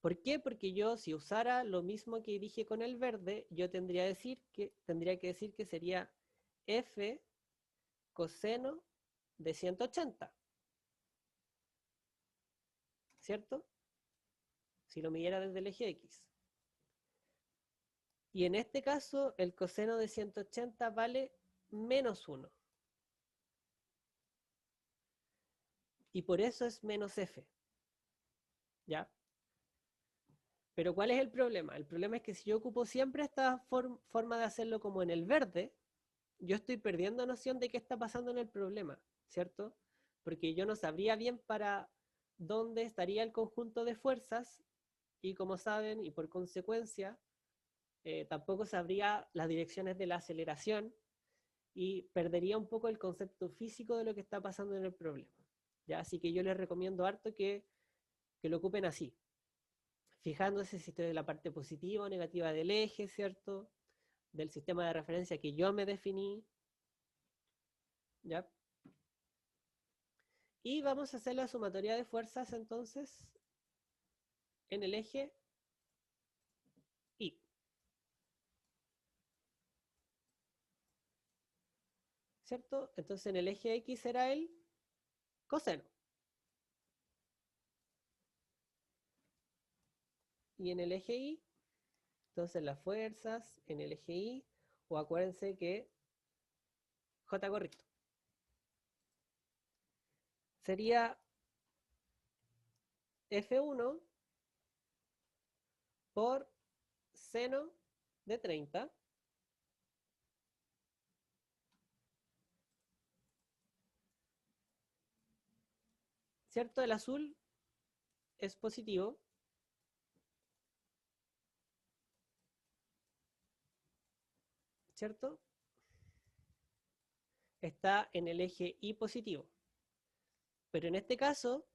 ¿Por qué? Porque yo, si usara lo mismo que dije con el verde, yo tendría que decir que sería F coseno de 180. ¿Cierto? Si lo midiera desde el eje X. Y en este caso, el coseno de 180 vale menos 1. Y por eso es menos F. ¿Ya? Pero ¿cuál es el problema? El problema es que si yo ocupo siempre esta forma de hacerlo como en el verde, yo estoy perdiendo noción de qué está pasando en el problema, ¿cierto? Porque yo no sabría bien para dónde estaría el conjunto de fuerzas y como saben y por consecuencia tampoco sabría las direcciones de la aceleración y perdería un poco el concepto físico de lo que está pasando en el problema. ¿Ya? Así que yo les recomiendo harto que lo ocupen así, fijándose si estoy en la parte positiva o negativa del eje, ¿cierto? Del sistema de referencia que yo me definí, ¿ya? Y vamos a hacer la sumatoria de fuerzas entonces en el eje Y. ¿Cierto? Entonces en el eje X será el coseno. Y en el eje Y, entonces las fuerzas en el eje Y, o acuérdense que J correcto. Sería F1 por seno de 30 ¿cierto? El azul es positivo, ¿cierto? Está en el eje Y positivo. Pero en este caso,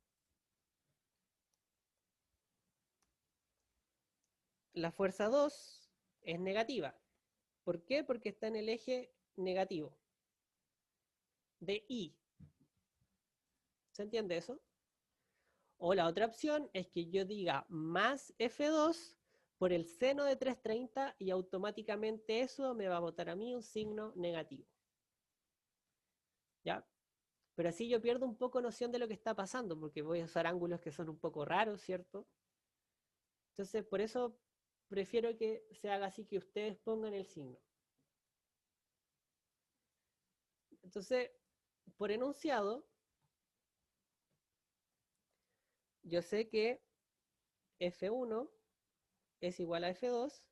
la fuerza 2 es negativa. ¿Por qué? Porque está en el eje negativo de Y. ¿Se entiende eso? O la otra opción es que yo diga más F2 por el seno de 330 y automáticamente eso me va a botar a mí un signo negativo. ¿Ya? Pero así yo pierdo un poco noción de lo que está pasando, porque voy a usar ángulos que son un poco raros, ¿cierto? Entonces, por eso prefiero que se haga así, que ustedes pongan el signo. Entonces, por enunciado, yo sé que F1 es igual a F2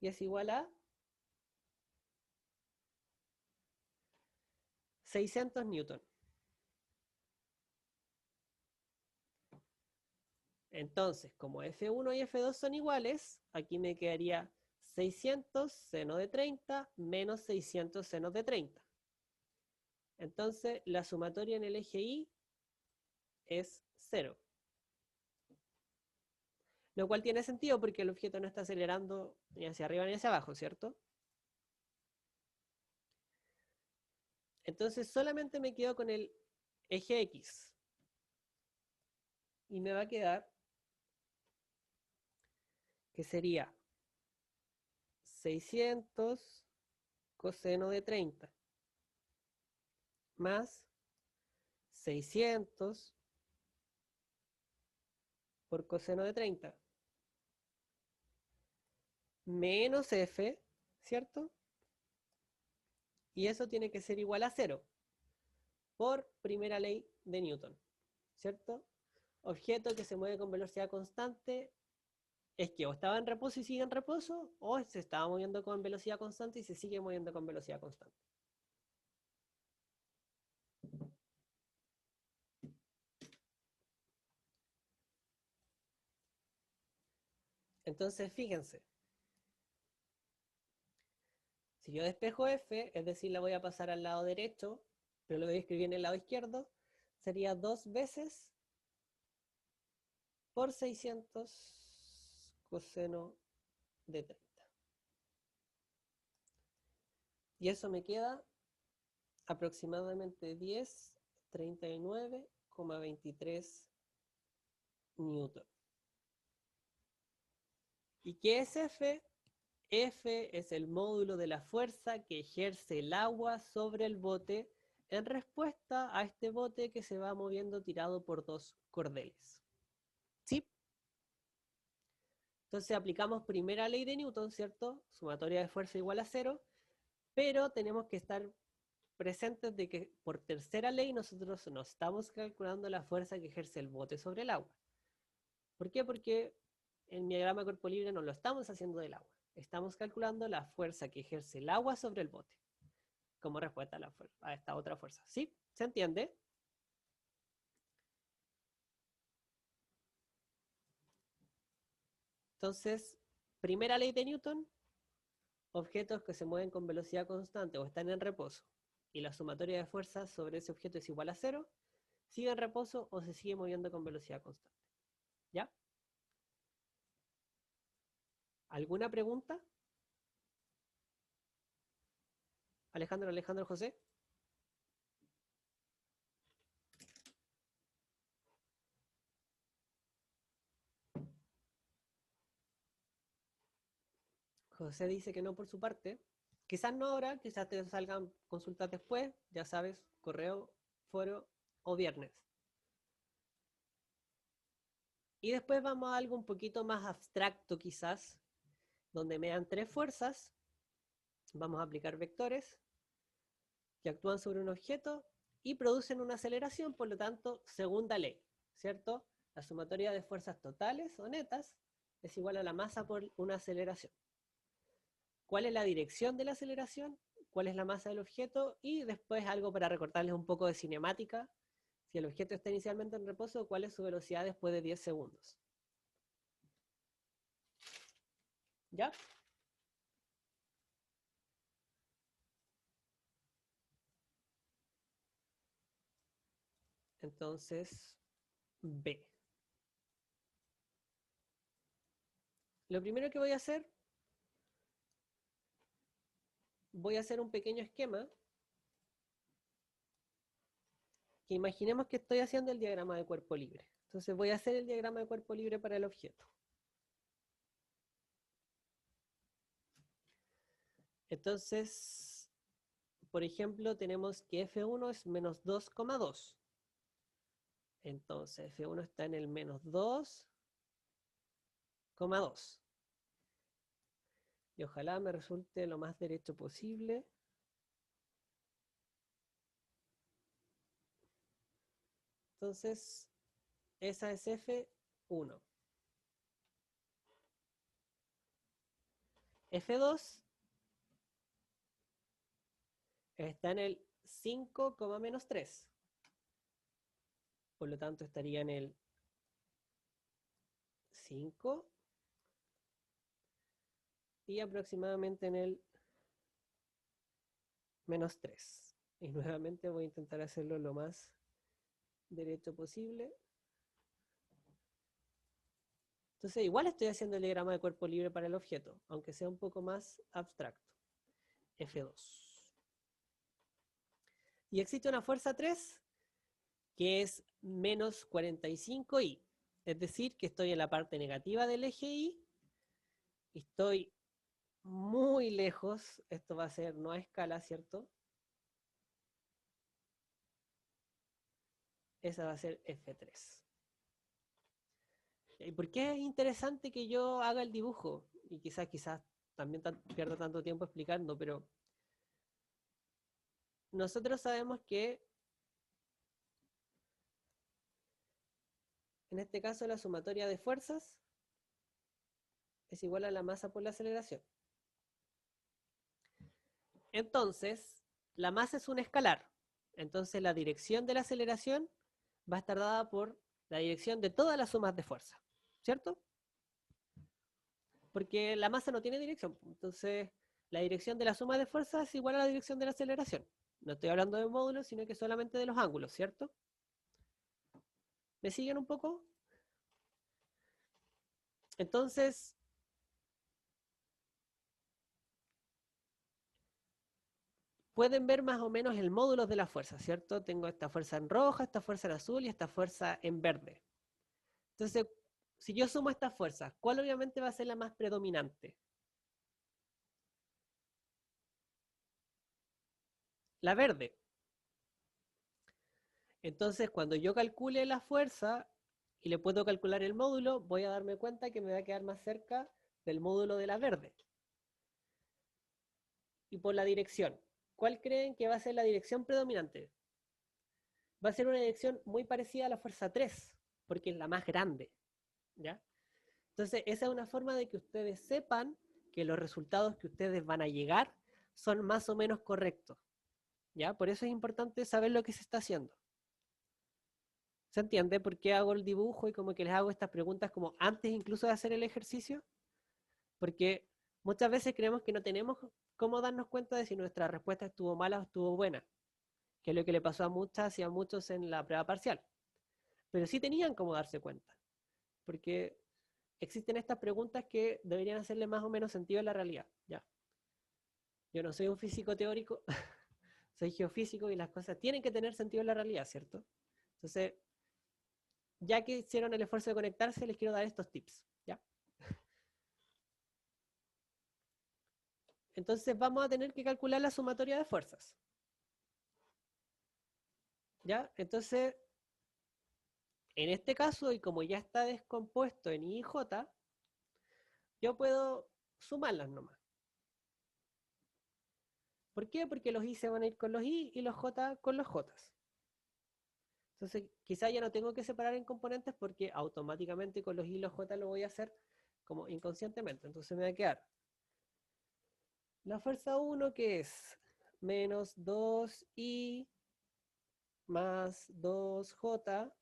y es igual a 600 newton. Entonces, como F1 y F2 son iguales, aquí me quedaría 600 seno de 30 menos 600 seno de 30. Entonces, la sumatoria en el eje Y es 0. Lo cual tiene sentido porque el objeto no está acelerando ni hacia arriba ni hacia abajo, ¿cierto? Entonces, solamente me quedo con el eje X. Y me va a quedar que sería 600 coseno de 30 más 600 por coseno de 30 menos f, ¿cierto? Y eso tiene que ser igual a 0 por primera ley de Newton, ¿cierto? Objeto que se mueve con velocidad constante es que o estaba en reposo y sigue en reposo, o se estaba moviendo con velocidad constante y se sigue moviendo con velocidad constante. Entonces, fíjense, si yo despejo f, es decir, la voy a pasar al lado derecho, pero lo voy a escribir en el lado izquierdo, sería 2 veces por 600 coseno de 30. Y eso me queda aproximadamente 1039,23 newton. ¿Y qué es F? F es el módulo de la fuerza que ejerce el agua sobre el bote en respuesta a este bote que se va moviendo tirado por dos cordeles. ¿Sí? Entonces aplicamos primera ley de Newton, ¿cierto? Sumatoria de fuerza igual a 0, pero tenemos que estar presentes de que por tercera ley nosotros no estamos calculando la fuerza que ejerce el bote sobre el agua. ¿Por qué? Porque en mi diagrama cuerpo libre no lo estamos haciendo del agua. Estamos calculando la fuerza que ejerce el agua sobre el bote como respuesta a esta otra fuerza. ¿Sí? ¿Se entiende? Entonces, primera ley de Newton, objetos que se mueven con velocidad constante o están en reposo y la sumatoria de fuerzas sobre ese objeto es igual a 0, sigue en reposo o se sigue moviendo con velocidad constante. ¿Ya? ¿Alguna pregunta? Alejandro, José. José dice que no por su parte. Quizás no ahora, quizás te salgan consultas después, ya sabes, correo, foro o viernes. Y después vamos a algo un poquito más abstracto quizás, donde me dan tres fuerzas, vamos a aplicar vectores que actúan sobre un objeto y producen una aceleración, por lo tanto, segunda ley, ¿cierto? La sumatoria de fuerzas totales o netas es igual a la masa por una aceleración. ¿Cuál es la dirección de la aceleración? ¿Cuál es la masa del objeto? Y después algo para recordarles un poco de cinemática. Si el objeto está inicialmente en reposo, ¿cuál es su velocidad después de 10 segundos? ¿Ya? Entonces, B. Lo primero que voy a hacer un pequeño esquema que imaginemos que estoy haciendo el diagrama de cuerpo libre. Entonces voy a hacer el diagrama de cuerpo libre para el objeto. Entonces, por ejemplo, tenemos que F1 es menos 2,2. Entonces F1 está en el menos 2,2. Y ojalá me resulte lo más derecho posible. Entonces, esa es F1. F2 está en el 5,-3. Por lo tanto, estaría en el 5 y aproximadamente en el menos 3. Y nuevamente voy a intentar hacerlo lo más derecho posible. Entonces, igual estoy haciendo el diagrama de cuerpo libre para el objeto, aunque sea un poco más abstracto. F2. Y existe una fuerza 3 que es menos 45i. Es decir, que estoy en la parte negativa del eje y estoy muy lejos. Esto va a ser no a escala, ¿cierto? Esa va a ser F3. ¿Y por qué es interesante que yo haga el dibujo? Y quizás también pierdo tanto tiempo explicando, pero nosotros sabemos que en este caso la sumatoria de fuerzas es igual a la masa por la aceleración. Entonces, la masa es un escalar. Entonces, la dirección de la aceleración va a estar dada por la dirección de todas las sumas de fuerza, ¿cierto? Porque la masa no tiene dirección. Entonces, la dirección de la suma de fuerza es igual a la dirección de la aceleración. No estoy hablando de módulos, sino que solamente de los ángulos, ¿cierto? ¿Me siguen un poco? Entonces, pueden ver más o menos el módulo de la fuerza, ¿cierto? Tengo esta fuerza en roja, esta fuerza en azul y esta fuerza en verde. Entonces, si yo sumo estas fuerzas, ¿cuál obviamente va a ser la más predominante? La verde. Entonces, cuando yo calcule la fuerza y le puedo calcular el módulo, voy a darme cuenta que me va a quedar más cerca del módulo de la verde. Y por la dirección, ¿cuál creen que va a ser la dirección predominante? Va a ser una dirección muy parecida a la fuerza 3, porque es la más grande, ¿ya? Entonces, esa es una forma de que ustedes sepan que los resultados que ustedes van a llegar son más o menos correctos, ¿ya? Por eso es importante saber lo que se está haciendo. ¿Se entiende por qué hago el dibujo y como que les hago estas preguntas como antes incluso de hacer el ejercicio? Porque muchas veces creemos que no tenemos cómo darnos cuenta de si nuestra respuesta estuvo mala o estuvo buena, que es lo que le pasó a muchas y a muchos en la prueba parcial. Pero sí tenían cómo darse cuenta, porque existen estas preguntas que deberían hacerle más o menos sentido a la realidad. ¿Ya? Yo no soy un físico teórico, soy geofísico y las cosas tienen que tener sentido en la realidad, ¿cierto? Entonces, ya que hicieron el esfuerzo de conectarse, les quiero dar estos tips. ¿Ya? Entonces vamos a tener que calcular la sumatoria de fuerzas. ¿Ya? Entonces, en este caso, y como ya está descompuesto en I y J, yo puedo sumarlas nomás. ¿Por qué? Porque los I se van a ir con los I y los J con los J. Entonces, quizá ya no tengo que separar en componentes porque automáticamente con los I y los J lo voy a hacer como inconscientemente. Entonces me va a quedar la fuerza 1 que es menos 2I más 2J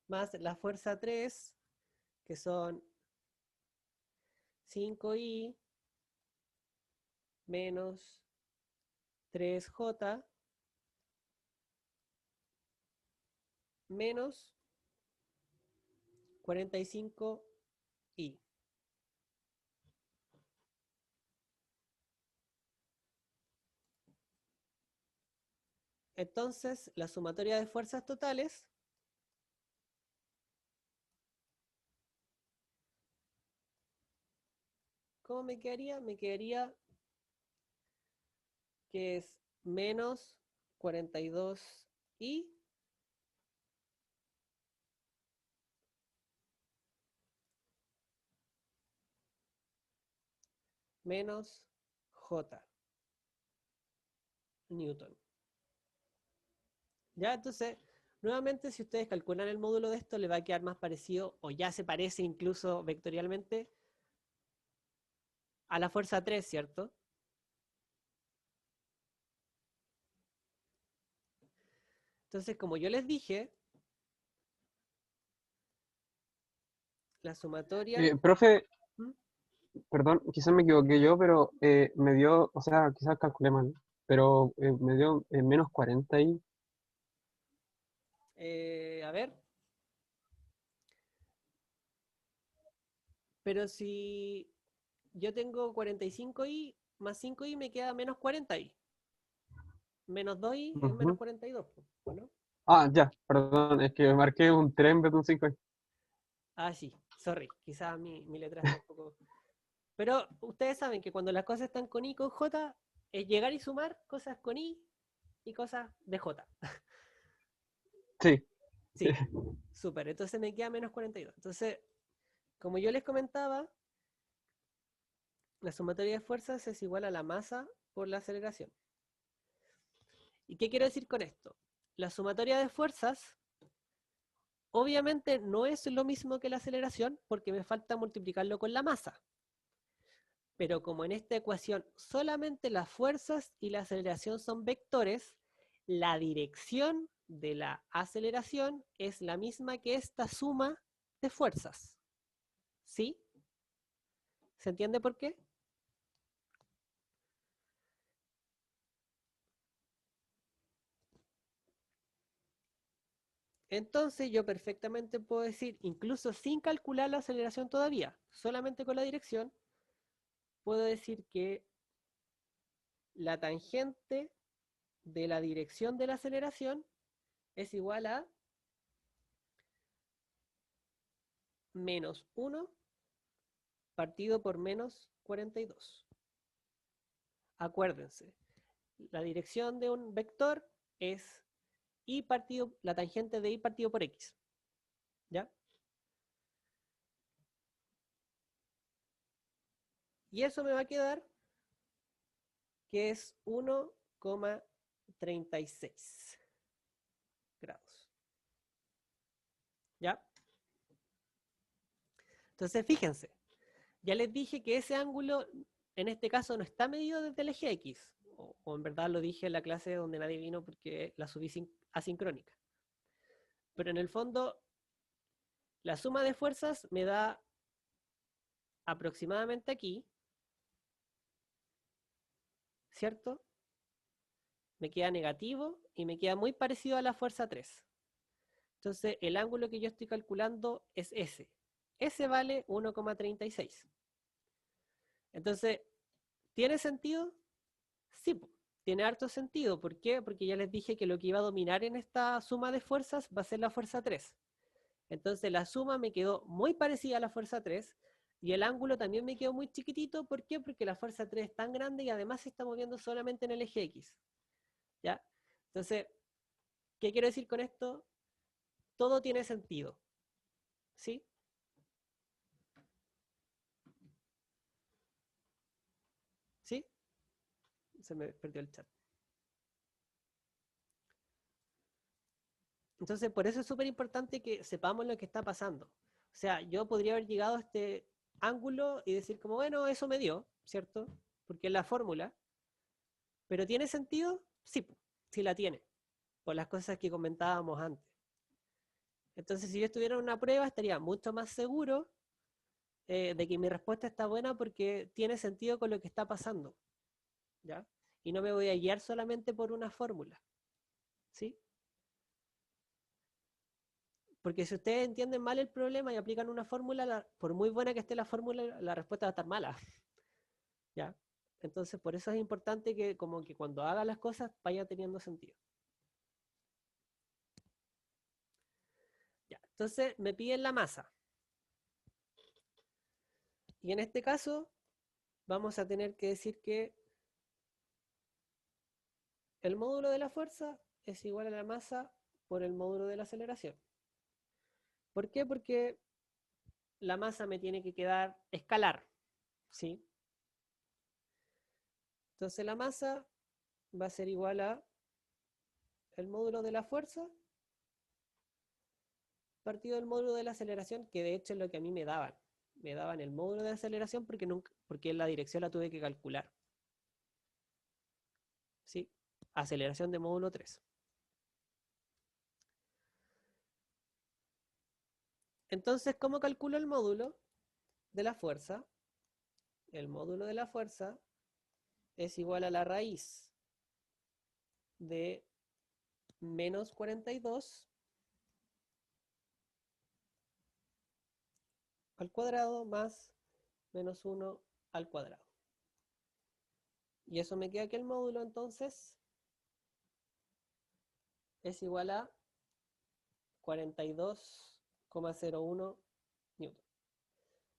más la fuerza 3 que son 5I menos 3J menos 45I. Entonces, la sumatoria de fuerzas totales ¿cómo me quedaría? Me quedaría que es menos 42I menos J Newton. Ya, entonces, nuevamente, si ustedes calculan el módulo de esto, le va a quedar más parecido, o ya se parece incluso vectorialmente, a la fuerza 3, ¿cierto? Entonces, como yo les dije, la sumatoria... Profe, ¿Mm? perdón, quizás me equivoqué yo, pero me dio, o sea, quizás calculé mal, pero me dio menos 40 y... A ver, pero si yo tengo 45i más 5i me queda menos 40i. Menos 2i es menos Ujú. 42, ¿no? Ah, ya, perdón, es que marqué un 3 en vez de un 5. Ah, sí, sorry, quizás mi letra está un poco... Pero ustedes saben que cuando las cosas están con i con j, es llegar y sumar cosas con i y cosas de j. Sí, sí. Sí, súper, entonces me queda menos 42. Entonces, como yo les comentaba, la sumatoria de fuerzas es igual a la masa por la aceleración. ¿Y qué quiero decir con esto? La sumatoria de fuerzas obviamente no es lo mismo que la aceleración porque me falta multiplicarlo con la masa. Pero como en esta ecuación solamente las fuerzas y la aceleración son vectores, la dirección de la aceleración es la misma que esta suma de fuerzas. ¿Sí? ¿Se entiende por qué? Entonces yo perfectamente puedo decir, incluso sin calcular la aceleración todavía, solamente con la dirección, puedo decir que la tangente de la dirección de la aceleración es igual a menos 1 partido por menos 42. Acuérdense, la dirección de un vector es y partido, la tangente de y partido por x. ¿Ya? Y eso me va a quedar que es 1,36 grados. ¿Ya? Entonces, fíjense, ya les dije que ese ángulo, en este caso, no está medido desde el eje X. O en verdad lo dije en la clase donde nadie vino porque la subí asincrónica. Pero en el fondo, la suma de fuerzas me da aproximadamente aquí, ¿cierto? Me queda negativo y me queda muy parecido a la fuerza 3. Entonces, el ángulo que yo estoy calculando es ese. Ese vale 1,36. Entonces, ¿tiene sentido? Sí, tiene harto sentido. ¿Por qué? Porque ya les dije que lo que iba a dominar en esta suma de fuerzas va a ser la fuerza 3. Entonces, la suma me quedó muy parecida a la fuerza 3 y el ángulo también me quedó muy chiquitito. ¿Por qué? Porque la fuerza 3 es tan grande y además se está moviendo solamente en el eje X. ¿Ya? Entonces, ¿qué quiero decir con esto? Todo tiene sentido. ¿Sí? ¿Sí? Se me perdió el chat. Entonces, por eso es súper importante que sepamos lo que está pasando. O sea, yo podría haber llegado a este ángulo y decir como, bueno, eso me dio, ¿cierto? Porque es la fórmula. ¿Pero tiene sentido? Sí, sí la tiene, por las cosas que comentábamos antes. Entonces, si yo estuviera en una prueba, estaría mucho más seguro de que mi respuesta está buena porque tiene sentido con lo que está pasando, ¿ya? Y no me voy a guiar solamente por una fórmula, ¿sí? Porque si ustedes entienden mal el problema y aplican una fórmula, por muy buena que esté la fórmula, la respuesta va a estar mala, ¿ya? Entonces, por eso es importante que como que cuando haga las cosas vaya teniendo sentido. Ya, entonces me piden la masa. Y en este caso vamos a tener que decir que el módulo de la fuerza es igual a la masa por el módulo de la aceleración. ¿Por qué? Porque la masa me tiene que quedar escalar, ¿sí? Entonces la masa va a ser igual a el módulo de la fuerza partido del módulo de la aceleración, que de hecho es lo que a mí me daban. Me daban el módulo de aceleración porque la dirección la tuve que calcular. ¿Sí? Aceleración de módulo 3. Entonces, ¿cómo calculo el módulo de la fuerza? El módulo de la fuerza es igual a la raíz de menos 42 al cuadrado más menos 1 al cuadrado. Y eso me queda que el módulo entonces es igual a 42,01 newton.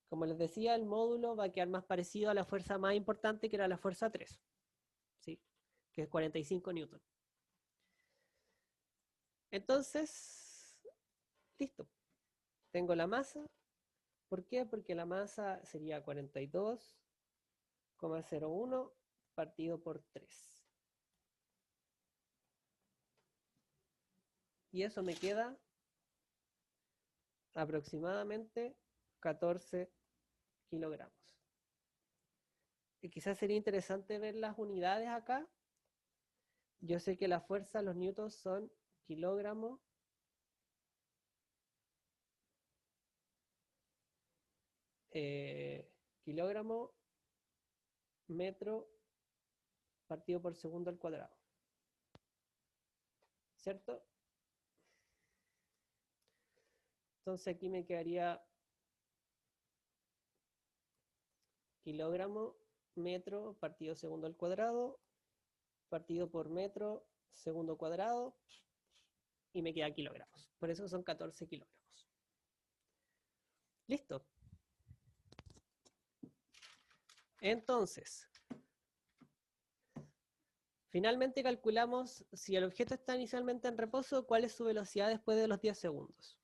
Como les decía, el módulo va a quedar más parecido a la fuerza más importante, que era la fuerza 3, ¿sí? Que es 45 newton. Entonces, listo. Tengo la masa. ¿Por qué? Porque la masa sería 42,01 partido por 3. Y eso me queda aproximadamente 14 kilogramos. Y quizás sería interesante ver las unidades acá. Yo sé que la fuerza, los newtons son kilogramo kilogramo metro partido por segundo al cuadrado. ¿Cierto? Entonces aquí me quedaría kilogramo metro partido segundo al cuadrado partido por metro segundo cuadrado y me queda kilogramos. Por eso son 14 kilogramos. Listo. Entonces, finalmente calculamos si el objeto está inicialmente en reposo, cuál es su velocidad después de los 10 segundos.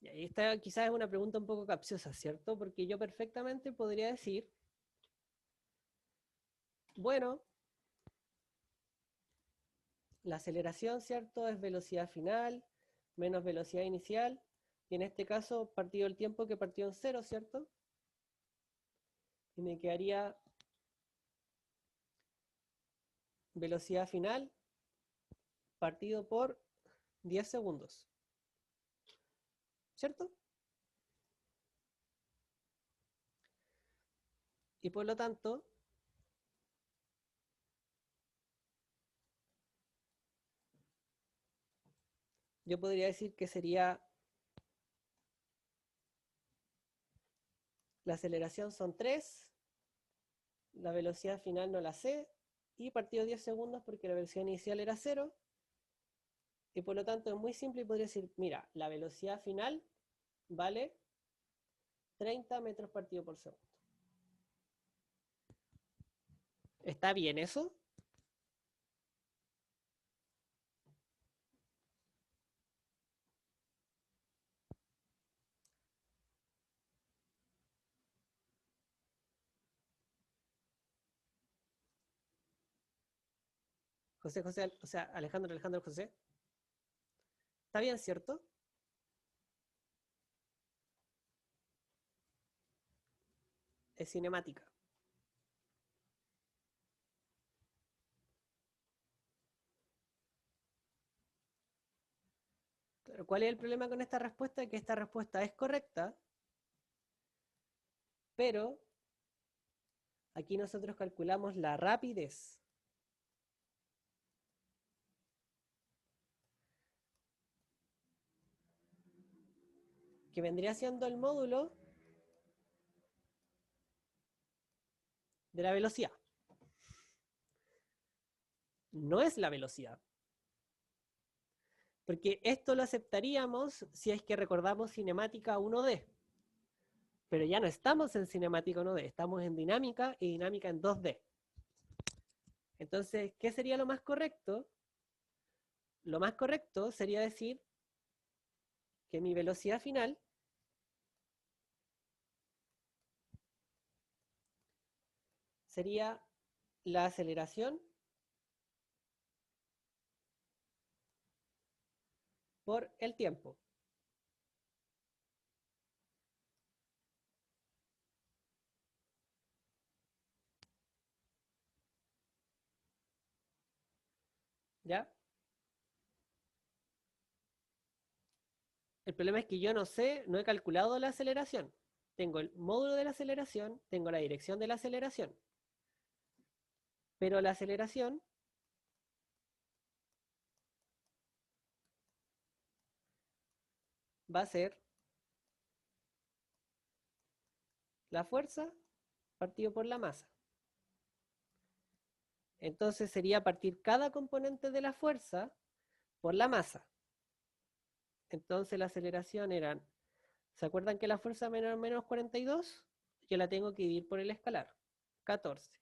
Y ahí está, quizás es una pregunta un poco capciosa, ¿cierto? Porque yo perfectamente podría decir, bueno, la aceleración, ¿cierto? Es velocidad final menos velocidad inicial. Y en este caso, partido el tiempo que partió en 0, ¿cierto? Y me quedaría velocidad final partido por 10 segundos. ¿Cierto? Y por lo tanto, yo podría decir que sería, la aceleración son 3, la velocidad final no la sé, y partido 10 segundos porque la velocidad inicial era 0, y por lo tanto es muy simple y podría decir, mira, la velocidad final vale 30 metros partido por segundo. ¿Está bien eso? José, José, o sea, Alejandro, Alejandro, José. ¿Está bien, cierto? Es cinemática. Claro, ¿cuál es el problema con esta respuesta? Que esta respuesta es correcta, pero aquí nosotros calculamos la rapidez. Que vendría siendo el módulo de la velocidad. No es la velocidad. Porque esto lo aceptaríamos si es que recordamos cinemática 1D. Pero ya no estamos en cinemática 1D, estamos en dinámica y dinámica en 2D. Entonces, ¿qué sería lo más correcto? Lo más correcto sería decir que mi velocidad final sería la aceleración por el tiempo. ¿Ya? El problema es que yo no sé, no he calculado la aceleración. Tengo el módulo de la aceleración, tengo la dirección de la aceleración. Pero la aceleración va a ser la fuerza partido por la masa. Entonces sería partir cada componente de la fuerza por la masa. Entonces la aceleración eran, ¿se acuerdan que la fuerza menor menos 42? Yo la tengo que dividir por el escalar, 14.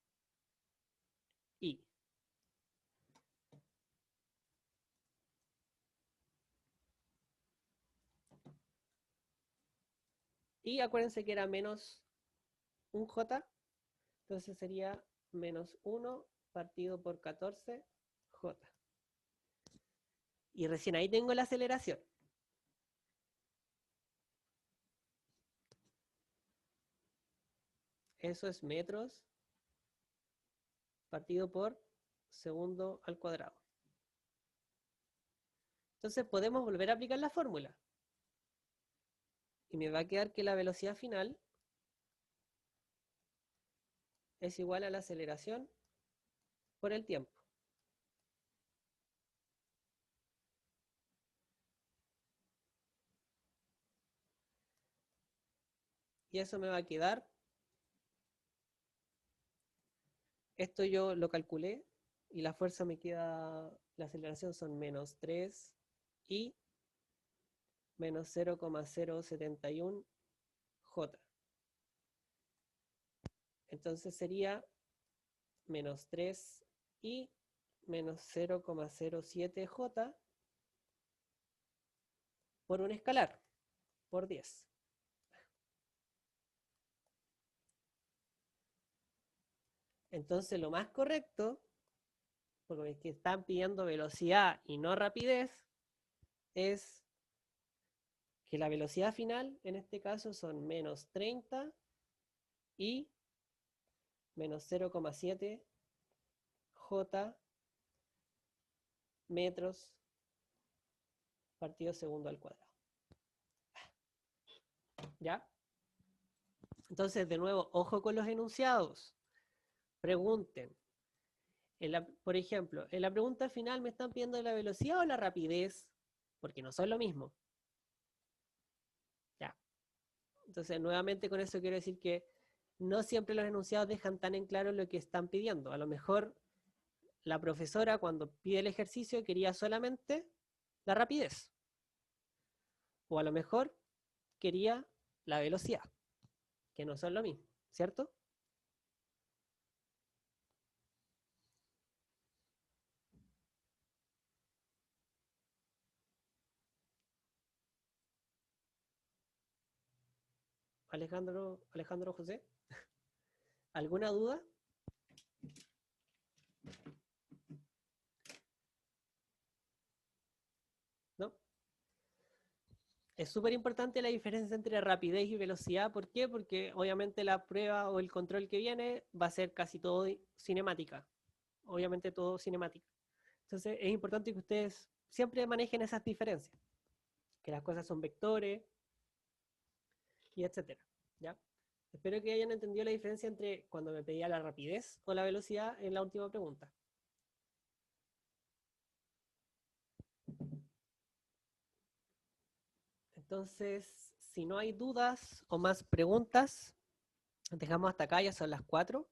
Y acuérdense que era menos un J, entonces sería menos 1 partido por 14 J. Y recién ahí tengo la aceleración. Eso es metros partido por segundo al cuadrado. Entonces podemos volver a aplicar la fórmula. Y me va a quedar que la velocidad final es igual a la aceleración por el tiempo. Y eso me va a quedar, esto yo lo calculé, y la fuerza me queda, la aceleración son menos 3 y menos 0,071 J. Entonces sería menos 3 y menos 0,07 J por un escalar, por 10. Entonces lo más correcto, porque es que están pidiendo velocidad y no rapidez, es que la velocidad final, en este caso, son menos 30 y menos 0,7 J metros partido segundo al cuadrado. ¿Ya? Entonces, de nuevo, ojo con los enunciados. Pregunten. Por ejemplo, en la pregunta final me están pidiendo la velocidad o la rapidez, porque no son lo mismo. Ya. Entonces, nuevamente con eso quiero decir que no siempre los enunciados dejan tan en claro lo que están pidiendo. A lo mejor la profesora cuando pide el ejercicio quería solamente la rapidez. O a lo mejor quería la velocidad, que no son lo mismo, ¿cierto? Alejandro José, ¿alguna duda? ¿No? Es súper importante la diferencia entre rapidez y velocidad. ¿Por qué? Porque obviamente la prueba o el control que viene va a ser casi todo cinemática. Obviamente todo cinemática. Entonces es importante que ustedes siempre manejen esas diferencias. Que las cosas son vectores y etcétera. ¿Ya? Espero que hayan entendido la diferencia entre cuando me pedía la rapidez o la velocidad en la última pregunta. Entonces, si no hay dudas o más preguntas, dejamos hasta acá, ya son las 4.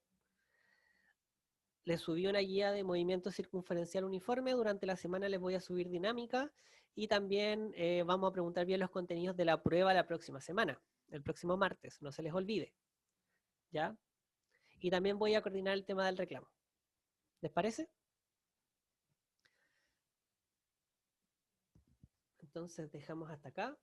Les subí una guía de movimiento circunferencial uniforme. Durante la semana les voy a subir dinámica y también vamos a preguntar bien los contenidos de la prueba la próxima semana, el próximo martes, no se les olvide. ¿Ya? Y también voy a coordinar el tema del reclamo. ¿Les parece? Entonces dejamos hasta acá.